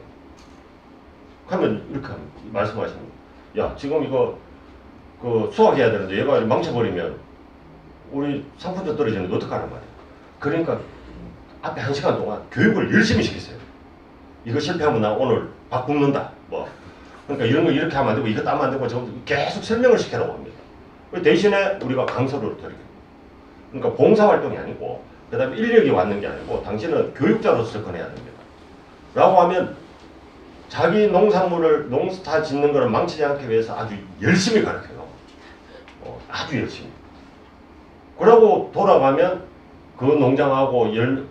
그러면 이렇게 말씀하십니다. 야, 지금 이거 수확해야 되는데 얘가 망쳐버리면 우리 상품도 떨어지는데 어떡하란 말이야. 그러니까 앞에 1시간 동안 교육을 열심히 시키세요. 이거 실패하면 나 오늘 밥 굶는다. 그러니까 이런 거 이렇게 하면 안 되고 이거 따면 안 되고 지금 계속 설명을 시키라고 합니다. 대신에 우리가 강서를 드리게. 그러니까 봉사활동이 아니고 그 다음에 인력이 왔는 게 아니고 당신은 교육자로서 접근해야 됩니다. 라고 하면 자기 농산물을 농사 짓는 것을 망치지 않기 위해서 아주 열심히 가르쳐요. 아주 열심히. 그러고 돌아가면 그 농장하고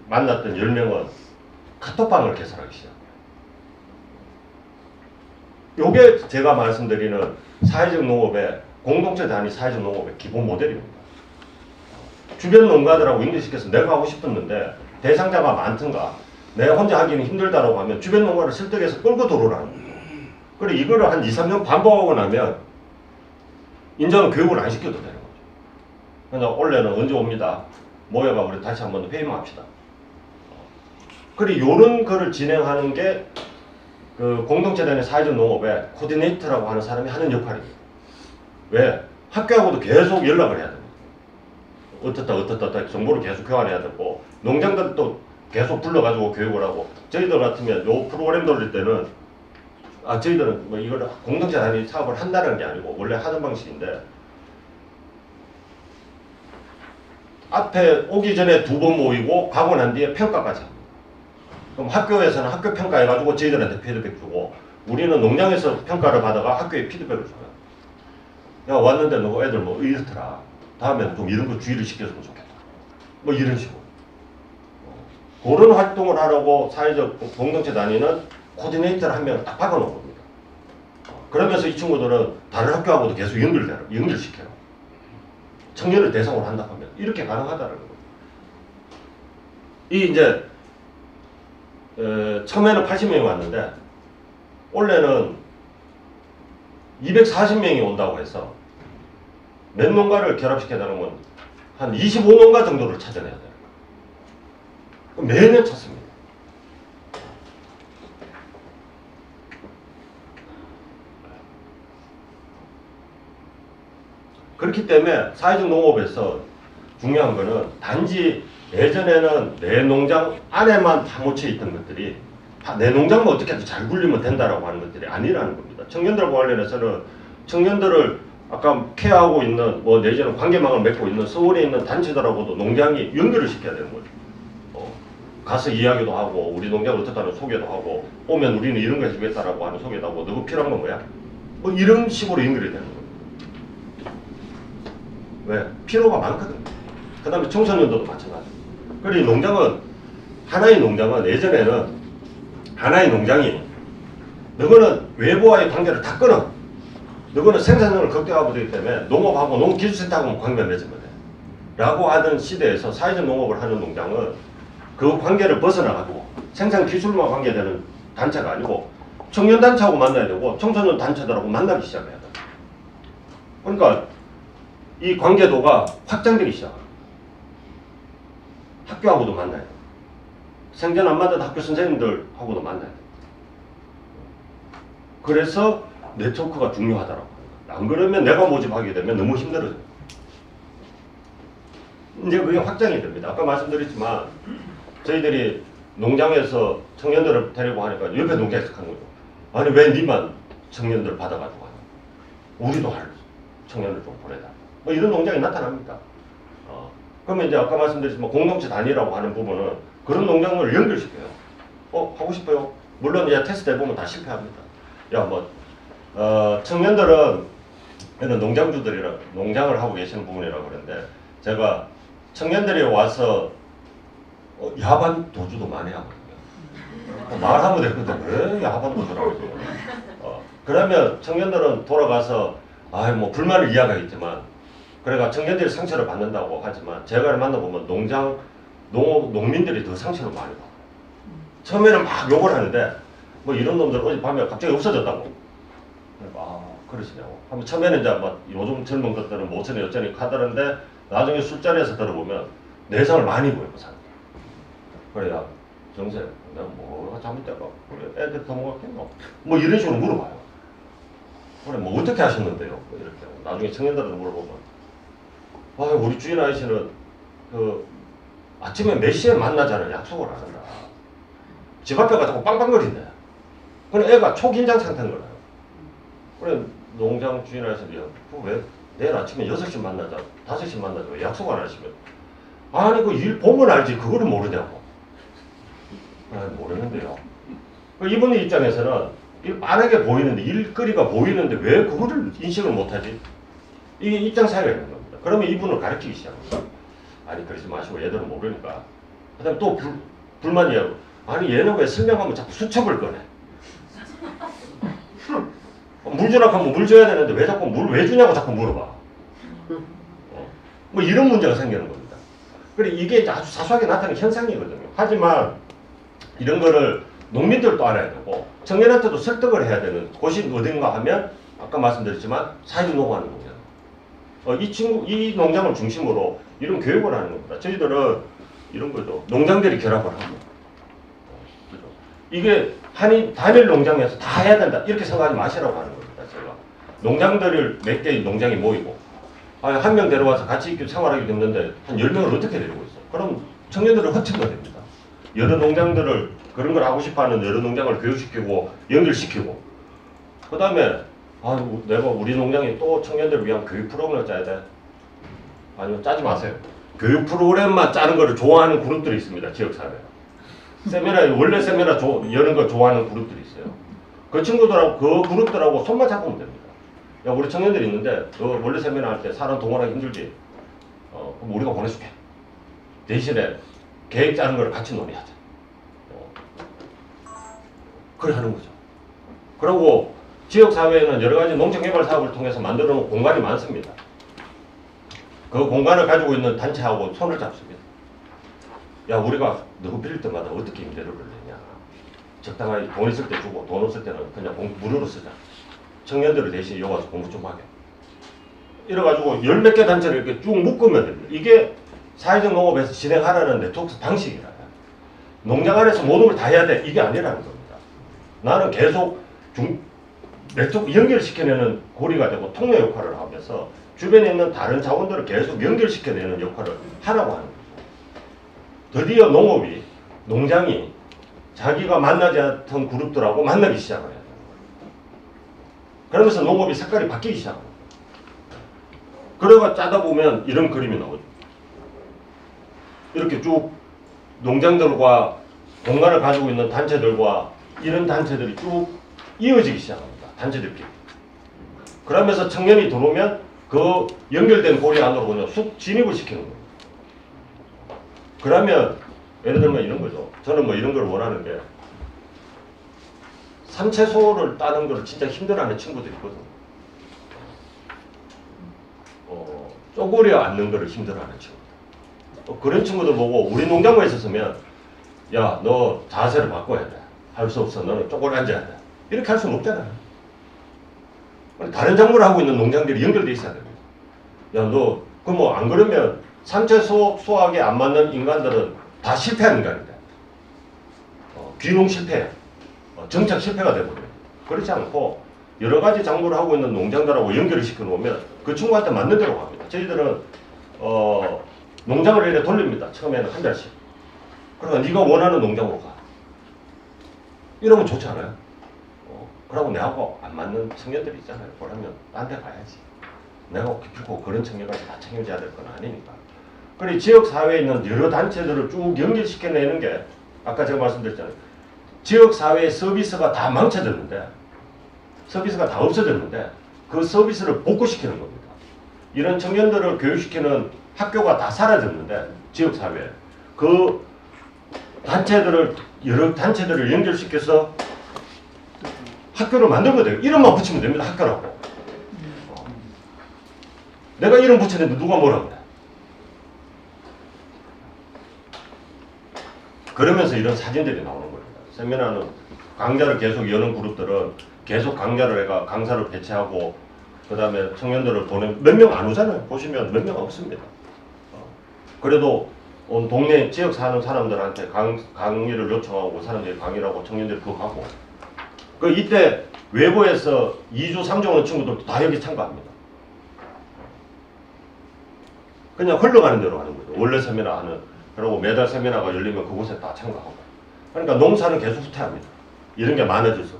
만났던 10명은 카톡방을 개설하기 시작해요. 요게 제가 말씀드리는 사회적 농업의 공동체 단위 사회적 농업의 기본 모델입니다. 주변 농가들하고 연결시켜서 내가 하고 싶었는데 대상자가 많든가 내가 혼자 하기는 힘들다라고 하면 주변 농가를 설득해서 끌고 들어오라는 거죠. 그래 이거를 한 2, 3년 반복하고 나면 인정은 교육을 안 시켜도 되는 거죠. 그래서 원래는 언제 옵니다. 모여가 우리 다시 한 번 더 회의만 합시다. 그래 요런 거를 진행하는 게 그 공동체 단위 사회적 농업의 코디네이터라고 하는 사람이 하는 역할입니다. 왜? 학교하고도 계속 연락을 해야 됩니다. 어떻다 정보를 계속 교환해야 되고 농장들도 계속 불러가지고 교육을 하고 저희들 같으면 요 프로그램 돌릴 때는 저희들은 뭐 이걸 공동체 단위 사업을 한다는 게 아니고 원래 하던 방식인데 앞에 오기 전에 2번 모이고 가고 난 뒤에 평가까지 합니다. 그럼 학교에서는 학교 평가해가지고 저희들한테 피드백 주고 우리는 농장에서 평가를 받아가 학교에 피드백을 줘요. 야 왔는데 너 애들 뭐 이렇더라. 다음에는 좀 이런 거 주의를 시켜주면 좋겠다. 뭐 이런 식으로. 그런 활동을 하라고 사회적 공동체 단위는 코디네이터를 한 명 딱 박아놓은 겁니다. 그러면서 이 친구들은 다른 학교하고도 계속 연결시켜요. 청년을 대상으로 한다 하면 이렇게 가능하다는 거예요. 이 이제 처음에는 80명이 왔는데 올해는 240명이 온다고 해서 몇 농가를 결합시켜야 되는 한 25농가 정도를 찾아내야 돼요. 매년 찾습니다. 그렇기 때문에 사회적 농업에서 중요한 거는 단지 예전에는 내 농장 안에만 파묻혀 있던 것들이 내 농장만 어떻게든 잘 굴리면 된다라고 하는 것들이 아니라는 겁니다. 청년들과 관련해서는 청년들을 아까 케어하고 있는 뭐 내지는 관계망을 맺고 있는 서울에 있는 단체들하고도 농장이 연결을 시켜야 되는 거죠. 가서 이야기도 하고 우리 농장을 어떻게 하는 소개도 하고 오면 우리는 이런 거 해주겠다라고 하는 소개도 하고 너가 필요한 건 뭐야? 뭐 이런 식으로 연결이 되는 거예요. 왜? 필요가 많거든요. 그 다음에 청소년들도 마찬가지. 그리고 농장은 하나의 농장은 예전에는 하나의 농장이 너거는 외부와의 관계를 다 끊어. 너거는 생산량을 극대화하고 되기 때문에 농업하고 농기술센터하고 관계를 맺으면 돼. 라고 하던 시대에서 사회적 농업을 하는 농장은 그 관계를 벗어나가지고 생산 기술만 관계되는 단체가 아니고 청년 단체하고 만나야 되고 청소년 단체들하고 만나기 시작해야 돼. 그러니까 이 관계도가 확장되기 시작합니다. 학교하고도 만나야 돼. 생전 안 만나던 학교 선생님들하고도 만나야 돼. 그래서 네트워크가 중요하다라고 합니다. 안 그러면 내가 모집하게 되면 너무 힘들어져요. 이제 그게 확장이 됩니다. 아까 말씀드렸지만 저희들이 농장에서 청년들을 데리고 하니까 옆에 농장에서 하는 거죠. 아니 왜 니만 청년들 받아가지고 하냐. 우리도 할 청년을 좀 보내다. 뭐 이런 농장이 나타납니다. 그러면 이제 아까 말씀드렸지만 공동체 단위라고 하는 부분은 그런 농장을 연결시켜요. 하고 싶어요? 물론 이제 테스트 해보면 다 실패합니다. 야 뭐 청년들은 이런 농장주들이라 농장을 하고 계시는 부분이라고 그러는데 제가 청년들이 와서 야반 도주도 많이 하거든요. 말하면 되거든. 왜 야반 도주라고 해요? 그러면 청년들은 돌아가서 뭐 불만을 이야기하겠지만 그래가 청년들이 상처를 받는다고 하지만 제가 만나보면 농민들이 더 상처를 많이 받아요. 처음에는 막 욕을 하는데 뭐 이런 놈들 어젯밤에 갑자기 없어졌다고. 그러시냐고. 하면 처음에는 이제 막 요즘 젊은 것들은 모처럼 여전히 하다는데 나중에 술자리에서 들어보면 내성을 많이 보여요. 그래야 정세 내가 뭐가 잘못될까? 그래 애들 더 먹었겠노? 뭐 이런 식으로 물어봐요. 그래 뭐 어떻게 하셨는데요? 뭐 이렇게 나중에 청년들한테 물어보면 우리 주인 아저씨는 그 아침에 몇 시에 만나자는 약속을 안 한다. 집 앞에가 자꾸 빵빵거린다. 그래 애가 초긴장 상태인 거예요. 그래 농장 주인 아저씨도 왜 내일 아침에 6시 만나자 5시 만나자 왜 약속 안 하시면 아니 그 일 보면 알지 그거를 모르냐고. 모르는데요. 이분 입장에서는 빠르게 보이는데 일거리가 보이는데 왜 그거를 인식을 못하지? 이게 입장 차이가 있는 겁니다. 그러면 이분을 가르치기 시작합니다. 아니 그러지 마시고 얘들은 모르니까. 그 다음에 또 불만이에요. 아니 얘는 왜 설명하면 자꾸 수첩을 꺼내? 물 주라고 하면 물 줘야 되는데 왜 자꾸 물 왜 주냐고 자꾸 물어봐. 뭐 이런 문제가 생기는 겁니다. 그래 이게 아주 사소하게 나타나는 현상이거든요. 하지만 이런 거를 농민들도 알아야 되고 청년한테도 설득을 해야 되는 곳이 어딘가 하면 아까 말씀드렸지만 사회적 농업하는 농장. 이 농장을 중심으로 이런 교육을 하는 겁니다. 저희들은 이런 거죠. 농장들이 결합을 하고. 그죠? 이게 단일 농장에서 다 해야 된다. 이렇게 생각하지 마시라고 하는 겁니다. 제가. 농장들을 몇 개의 농장이 모이고 한 명 데려와서 같이 있게 생활하게 됐는데 한 10명을 어떻게 데리고 있어? 그럼 청년들을 헛친거 됩니다. 여러 농장들을 그런 걸 하고 싶어하는 여러 농장을 교육시키고 연결시키고 그 다음에 내가 우리 농장에 또 청년들을 위한 교육 프로그램을 짜야 돼. 아니면 짜지 마세요. 교육 프로그램만 짜는 거를 좋아하는 그룹들이 있습니다. 지역사회에. 원래 세미나 여는 걸 좋아하는 그룹들이 있어요. 그 친구들하고 그 그룹들하고 손만 잡으면 됩니다. 야 우리 청년들이 있는데 너 원래 세미나 할 때 사람 동원하기 힘들지? 그럼 우리가 보내줄게. 대신에 계획 짜는 걸 같이 논의하자. 그래 하는 거죠. 그리고 지역사회에는 여러 가지 농촌개발 사업을 통해서 만들어 놓은 공간이 많습니다. 그 공간을 가지고 있는 단체하고 손을 잡습니다. 야, 우리가 너무 빌릴 때마다 어떻게 임대료를 내냐. 적당하게 돈 있을 때 주고 돈 없을 때는 그냥 무료로 쓰자. 청년들을 대신 여기 와서 공부 좀 하게. 이래가지고 열 몇 개 단체를 이렇게 쭉 묶으면 됩니다. 이게 사회적 농업에서 진행하라는 네트워크 방식이라. 농장 안에서 모든 걸 다 해야 돼. 이게 아니라는 겁니다. 나는 계속 네트워크 연결시켜내는 고리가 되고 통로 역할을 하면서 주변에 있는 다른 자원들을 계속 연결시켜내는 역할을 하라고 하는 거죠. 드디어 농업이, 농장이 자기가 만나지 않던 그룹들하고 만나기 시작을 해야 되는 거예요. 그러면서 농업이 색깔이 바뀌기 시작합니다. 그래가 짜다 보면 이런 그림이 나오죠. 이렇게 쭉 농장들과 공간을 가지고 있는 단체들과 이런 단체들이 쭉 이어지기 시작합니다. 단체들끼리. 그러면서 청년이 들어오면 그 연결된 고리 안으로 그냥 쑥 진입을 시키는 거예요. 그러면 예를 들면 이런 거죠. 저는 뭐 이런 걸 원하는 게 삼채소를 따는 걸 진짜 힘들어하는 친구들이 있거든요. 쪼그려 앉는 거를 힘들어하는 친구들. 그런 친구들 보고 우리 농장부에 있었으면 야, 너 자세를 바꿔야 돼. 할 수 없어. 너는 쪼그려 앉아야 돼. 이렇게 할 수는 없잖아요. 다른 작물을 하고 있는 농장들이 연결돼 있어야 됩니다. 야, 너, 그 뭐 안 그러면 삼채소 수확에 안 맞는 인간들은 다 실패한 인간인데. 귀농 실패, 정착 실패가 되거든요. 그렇지 않고 여러 가지 작물을 하고 있는 농장들하고 연결을 시켜 놓으면 그 친구한테 맞는 대로 갑니다. 저희들은 농장을 이렇게 돌립니다. 처음에는 한 달씩. 그러니까 네가 원하는 농장으로 가. 이러면 좋지 않아요? 그러고 내하고 안 맞는 청년들이 있잖아요. 그러면 딴 데 가야지. 내가 기필코 그런 청년까지 다 챙겨줘야 될 건 아니니까. 그리고 지역사회에 있는 여러 단체들을 쭉 연결시켜내는 게 아까 제가 말씀드렸잖아요. 지역사회의 서비스가 다 망쳐졌는데 서비스가 다 없어졌는데 그 서비스를 복구시키는 겁니다. 이런 청년들을 교육시키는 학교가 다 사라졌는데 지역사회에 그 단체들을 여러 단체들을 연결시켜서 학교를 만들면 돼요. 이름만 붙이면 됩니다. 학교라고. 내가 이름 붙였는데 누가 뭐라 그래? 그러면서 이런 사진들이 나오는 겁니다. 세미나는 강좌를 계속 여는 그룹들은 계속 강좌를 해가 강사를 배치하고 그 다음에 청년들을 보내 몇 명 안 오잖아요. 보시면 몇 명 없습니다. 그래도 온 동네 지역 사는 사람들한테 강의를 요청하고 사람들이 강의를 하고 청년들이 그거 가고 그 이때 외부에서 2주 3주 오는 친구들도 다 여기 참가합니다. 그냥 흘러가는 대로 하는 거죠. 원래 세미나 하는 그리고 매달 세미나가 열리면 그곳에 다 참가하고 그러니까 농사는 계속 후퇴합니다. 이런 게 많아져서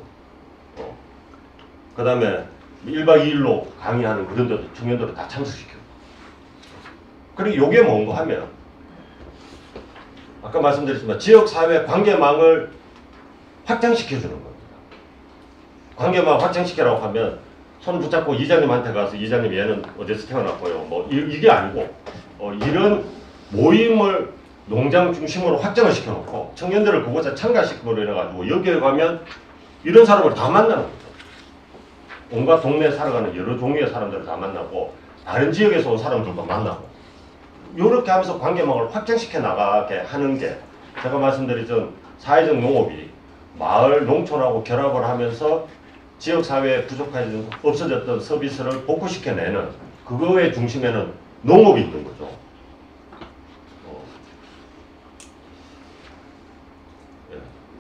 그 다음에 1박 2일로 강의하는 그런 데도 청년들을 다 참석시키고 그리고 요게 뭔가 하면 아까 말씀드렸지만 지역사회 관계망을 확장시켜주는 겁니다. 관계망 확장시키라고 하면 손 붙잡고 이장님한테 가서 이장님 얘는 어디서 태어났고요. 뭐 이게 아니고 이런 모임을 농장 중심으로 확장을 시켜놓고 청년들을 그곳에 참가시키고 이래가지고 여기에 가면 이런 사람을 다 만나는 거죠. 온갖 동네에 살아가는 여러 종류의 사람들을 다 만나고 다른 지역에서 온 사람들도 만나고 이렇게 하면서 관계망을 확장시켜 나가게 하는 게 제가 말씀드렸던 사회적 농업이 마을 농촌하고 결합을 하면서 지역사회에 부족해진 없어졌던 서비스를 복구시켜내는 그거의 중심에는 농업이 있는 거죠.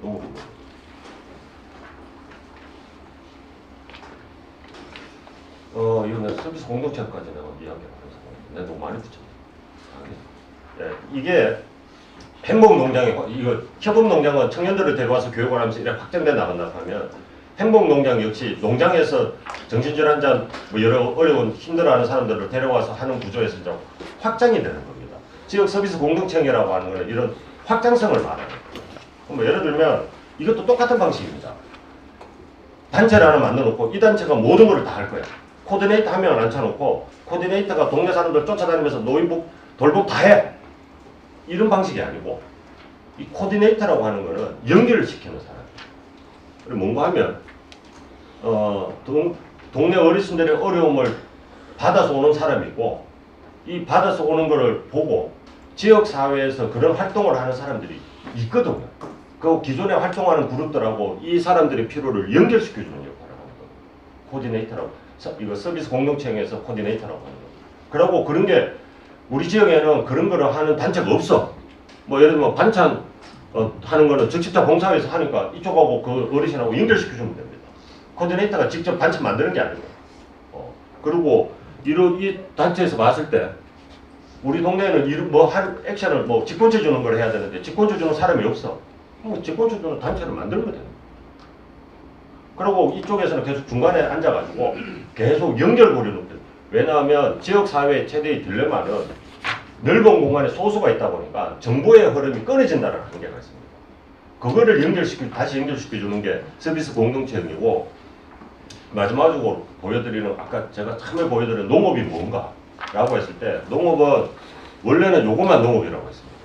농업이 있는 거죠. 이거는 서비스 공동체까지 내가 이야기를 하면서 내가 너무 많이 붙였네. 이게 행복농장이 이거 협업농장은 청년들을 데려와서 교육을 하면서 이렇게 확장돼 나간다 하면 행복농장 역시 농장에서 정신질환자 뭐 여러 어려운 힘들어하는 사람들을 데려와서 하는 구조에서 이제 확장이 되는 겁니다. 지역 서비스 공동체라고 하는 거는 이런 확장성을 말하는 거예요. 뭐 예를 들면 이것도 똑같은 방식입니다. 단체를 하나 만들어 놓고 이 단체가 모든 걸 다 할 거야. 코디네이터 한 명을 앉혀놓고 코디네이터가 동네 사람들 쫓아다니면서 노인복, 돌복 다 해. 이런 방식이 아니고 이 코디네이터라고 하는 거는 연결을 시키는 사람. 그리고 뭔가 하면 동네 어르신들의 어려움을 받아서 오는 사람이고, 이 받아서 오는 거를 보고 지역 사회에서 그런 활동을 하는 사람들이 있거든요. 그 기존에 활동하는 그룹들하고 이 사람들의 필요를 연결시켜주는 역할을 하는 거예요. 코디네이터라고. 이거 서비스 공동체형에서 코디네이터라고 하는 거예요. 그리고 그런 게 우리 지역에는 그런 거를 하는 단체가 없어. 뭐 예를 들면 반찬 하는 거는 적십자 봉사회에서 하니까 이쪽하고 그 어르신하고 연결시켜주면 됩니다. 코디네이터가 직접 반찬 만드는 게 아니고. 그리고 이 단체에서 봤을 때 우리 동네에는 뭐 한 액션을 뭐 직권제 주는 걸 해야 되는데 직권제 주는 사람이 없어. 직권제 주는 단체를 만들면 돼요. 그리고 이쪽에서는 계속 중간에 앉아가지고 계속 연결고리를. 왜냐하면 지역사회의 최대의 딜레마는 넓은 공간에 소수가 있다 보니까 정보의 흐름이 끊어진다는 한계가 있습니다. 그거를 다시 연결시켜주는 게 서비스 공동체형이고, 마지막으로 보여드리는, 아까 제가 처음에 보여드린 농업이 뭔가 라고 했을 때, 농업은 원래는 요것만 농업이라고 했습니다.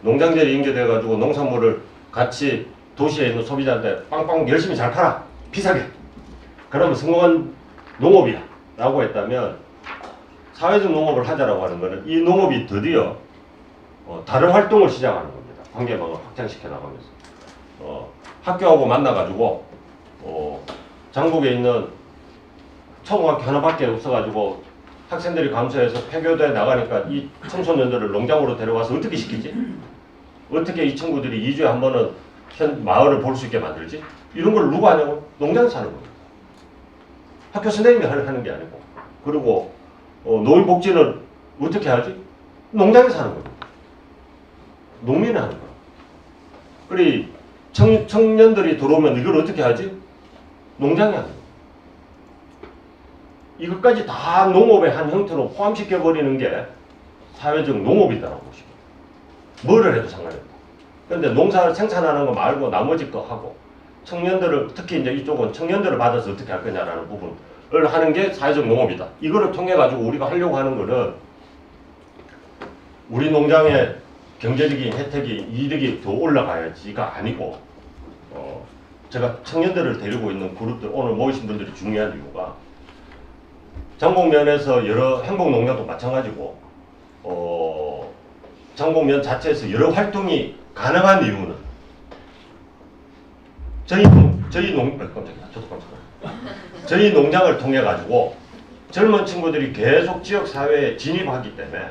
농장들이 연계돼가지고 농산물을 같이 도시에 있는 소비자한테 빵빵 열심히 잘 팔아, 비싸게, 그러면 성공한 농업이야 라고 했다면, 사회적 농업을 하자라고 하는 것은 이 농업이 드디어 다른 활동을 시작하는 겁니다. 관계망을 확장시켜 나가면서 학교하고 만나가지고 전국에 있는 초등학교 하나밖에 없어가지고 학생들이 감소해서 폐교대에 나가니까 이 청소년들을 농장으로 데려와서 어떻게 시키지? 어떻게 이 친구들이 2주에 한 번은 마을을 볼 수 있게 만들지? 이런 걸 누가 하냐고? 농장에서 하는 겁니다. 학교 선생님이 하는 게 아니고. 그리고 노인복지는 어떻게 하지? 농장에서 하는 겁니다. 농민이 하는 거야. 그리고 청년들이 들어오면 이걸 어떻게 하지? 농장이 하는 거야. 이것까지 다 농업의 한 형태로 포함시켜버리는 게 사회적 농업이다라고 보시면 뭐를 해도 상관이 없다. 그런데 농사를 생산하는 거 말고 나머지 거 하고, 청년들을, 특히 이제 이쪽은 청년들을 받아서 어떻게 할 거냐라는 부분을 하는 게 사회적 농업이다. 이거를 통해 가지고 우리가 하려고 하는 거는 우리 농장의 경제적인 혜택이, 이득이 더 올라가야지가 아니고, 제가 청년들을 데리고 있는 그룹들, 오늘 모이신 분들이 중요한 이유가 전국면에서 여러 행복농장도 마찬가지고, 전국면 자체에서 여러 활동이 가능한 이유는 저희 농장을 통해 가지고 젊은 친구들이 계속 지역 사회에 진입하기 때문에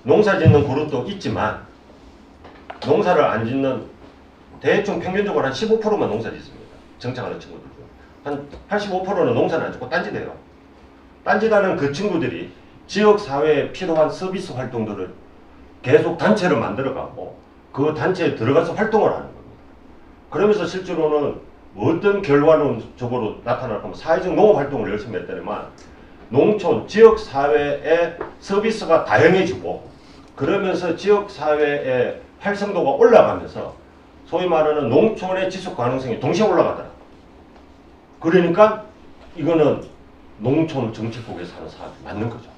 농사 짓는 그룹도 있지만 농사를 안 짓는, 대충 평균적으로 한 15%만 농사 짓습니다. 정착하는 친구들 중. 한 85%는 농사는 안 짓고 딴짓해요. 딴짓하는 그 친구들이 지역 사회에 필요한 서비스 활동들을 계속 단체를 만들어가고 그 단체에 들어가서 활동을 하는 겁니다. 그러면서 실제로는 어떤 결과론적으로 나타날 거면 사회적 농업 활동을 열심히 했더니만 농촌, 지역 사회의 서비스가 다양해지고, 그러면서 지역 사회의 활성도가 올라가면서 소위 말하는 농촌의 지속 가능성이 동시에 올라가더라. 그러니까 이거는 농촌 정책국에서 하는 사업이 맞는 거죠.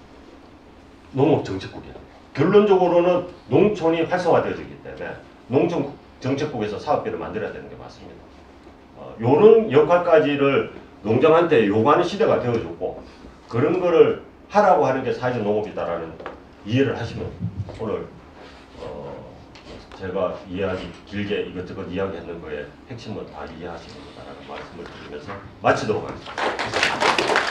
농업 정책국이야. 결론적으로는 농촌이 활성화되어지기 때문에 농촌 정책국에서 사업비를 만들어야 되는 게 맞습니다. 요런 역할까지를 농장한테 요구하는 시대가 되어졌고, 그런 거를 하라고 하는 게 사회적 농업이다라는 이해를 하시면 오늘 제가 길게 이것저것 이야기했는 거에 핵심은 다 이해하시는 거다라는 말씀을 드리면서 마치도록 하겠습니다.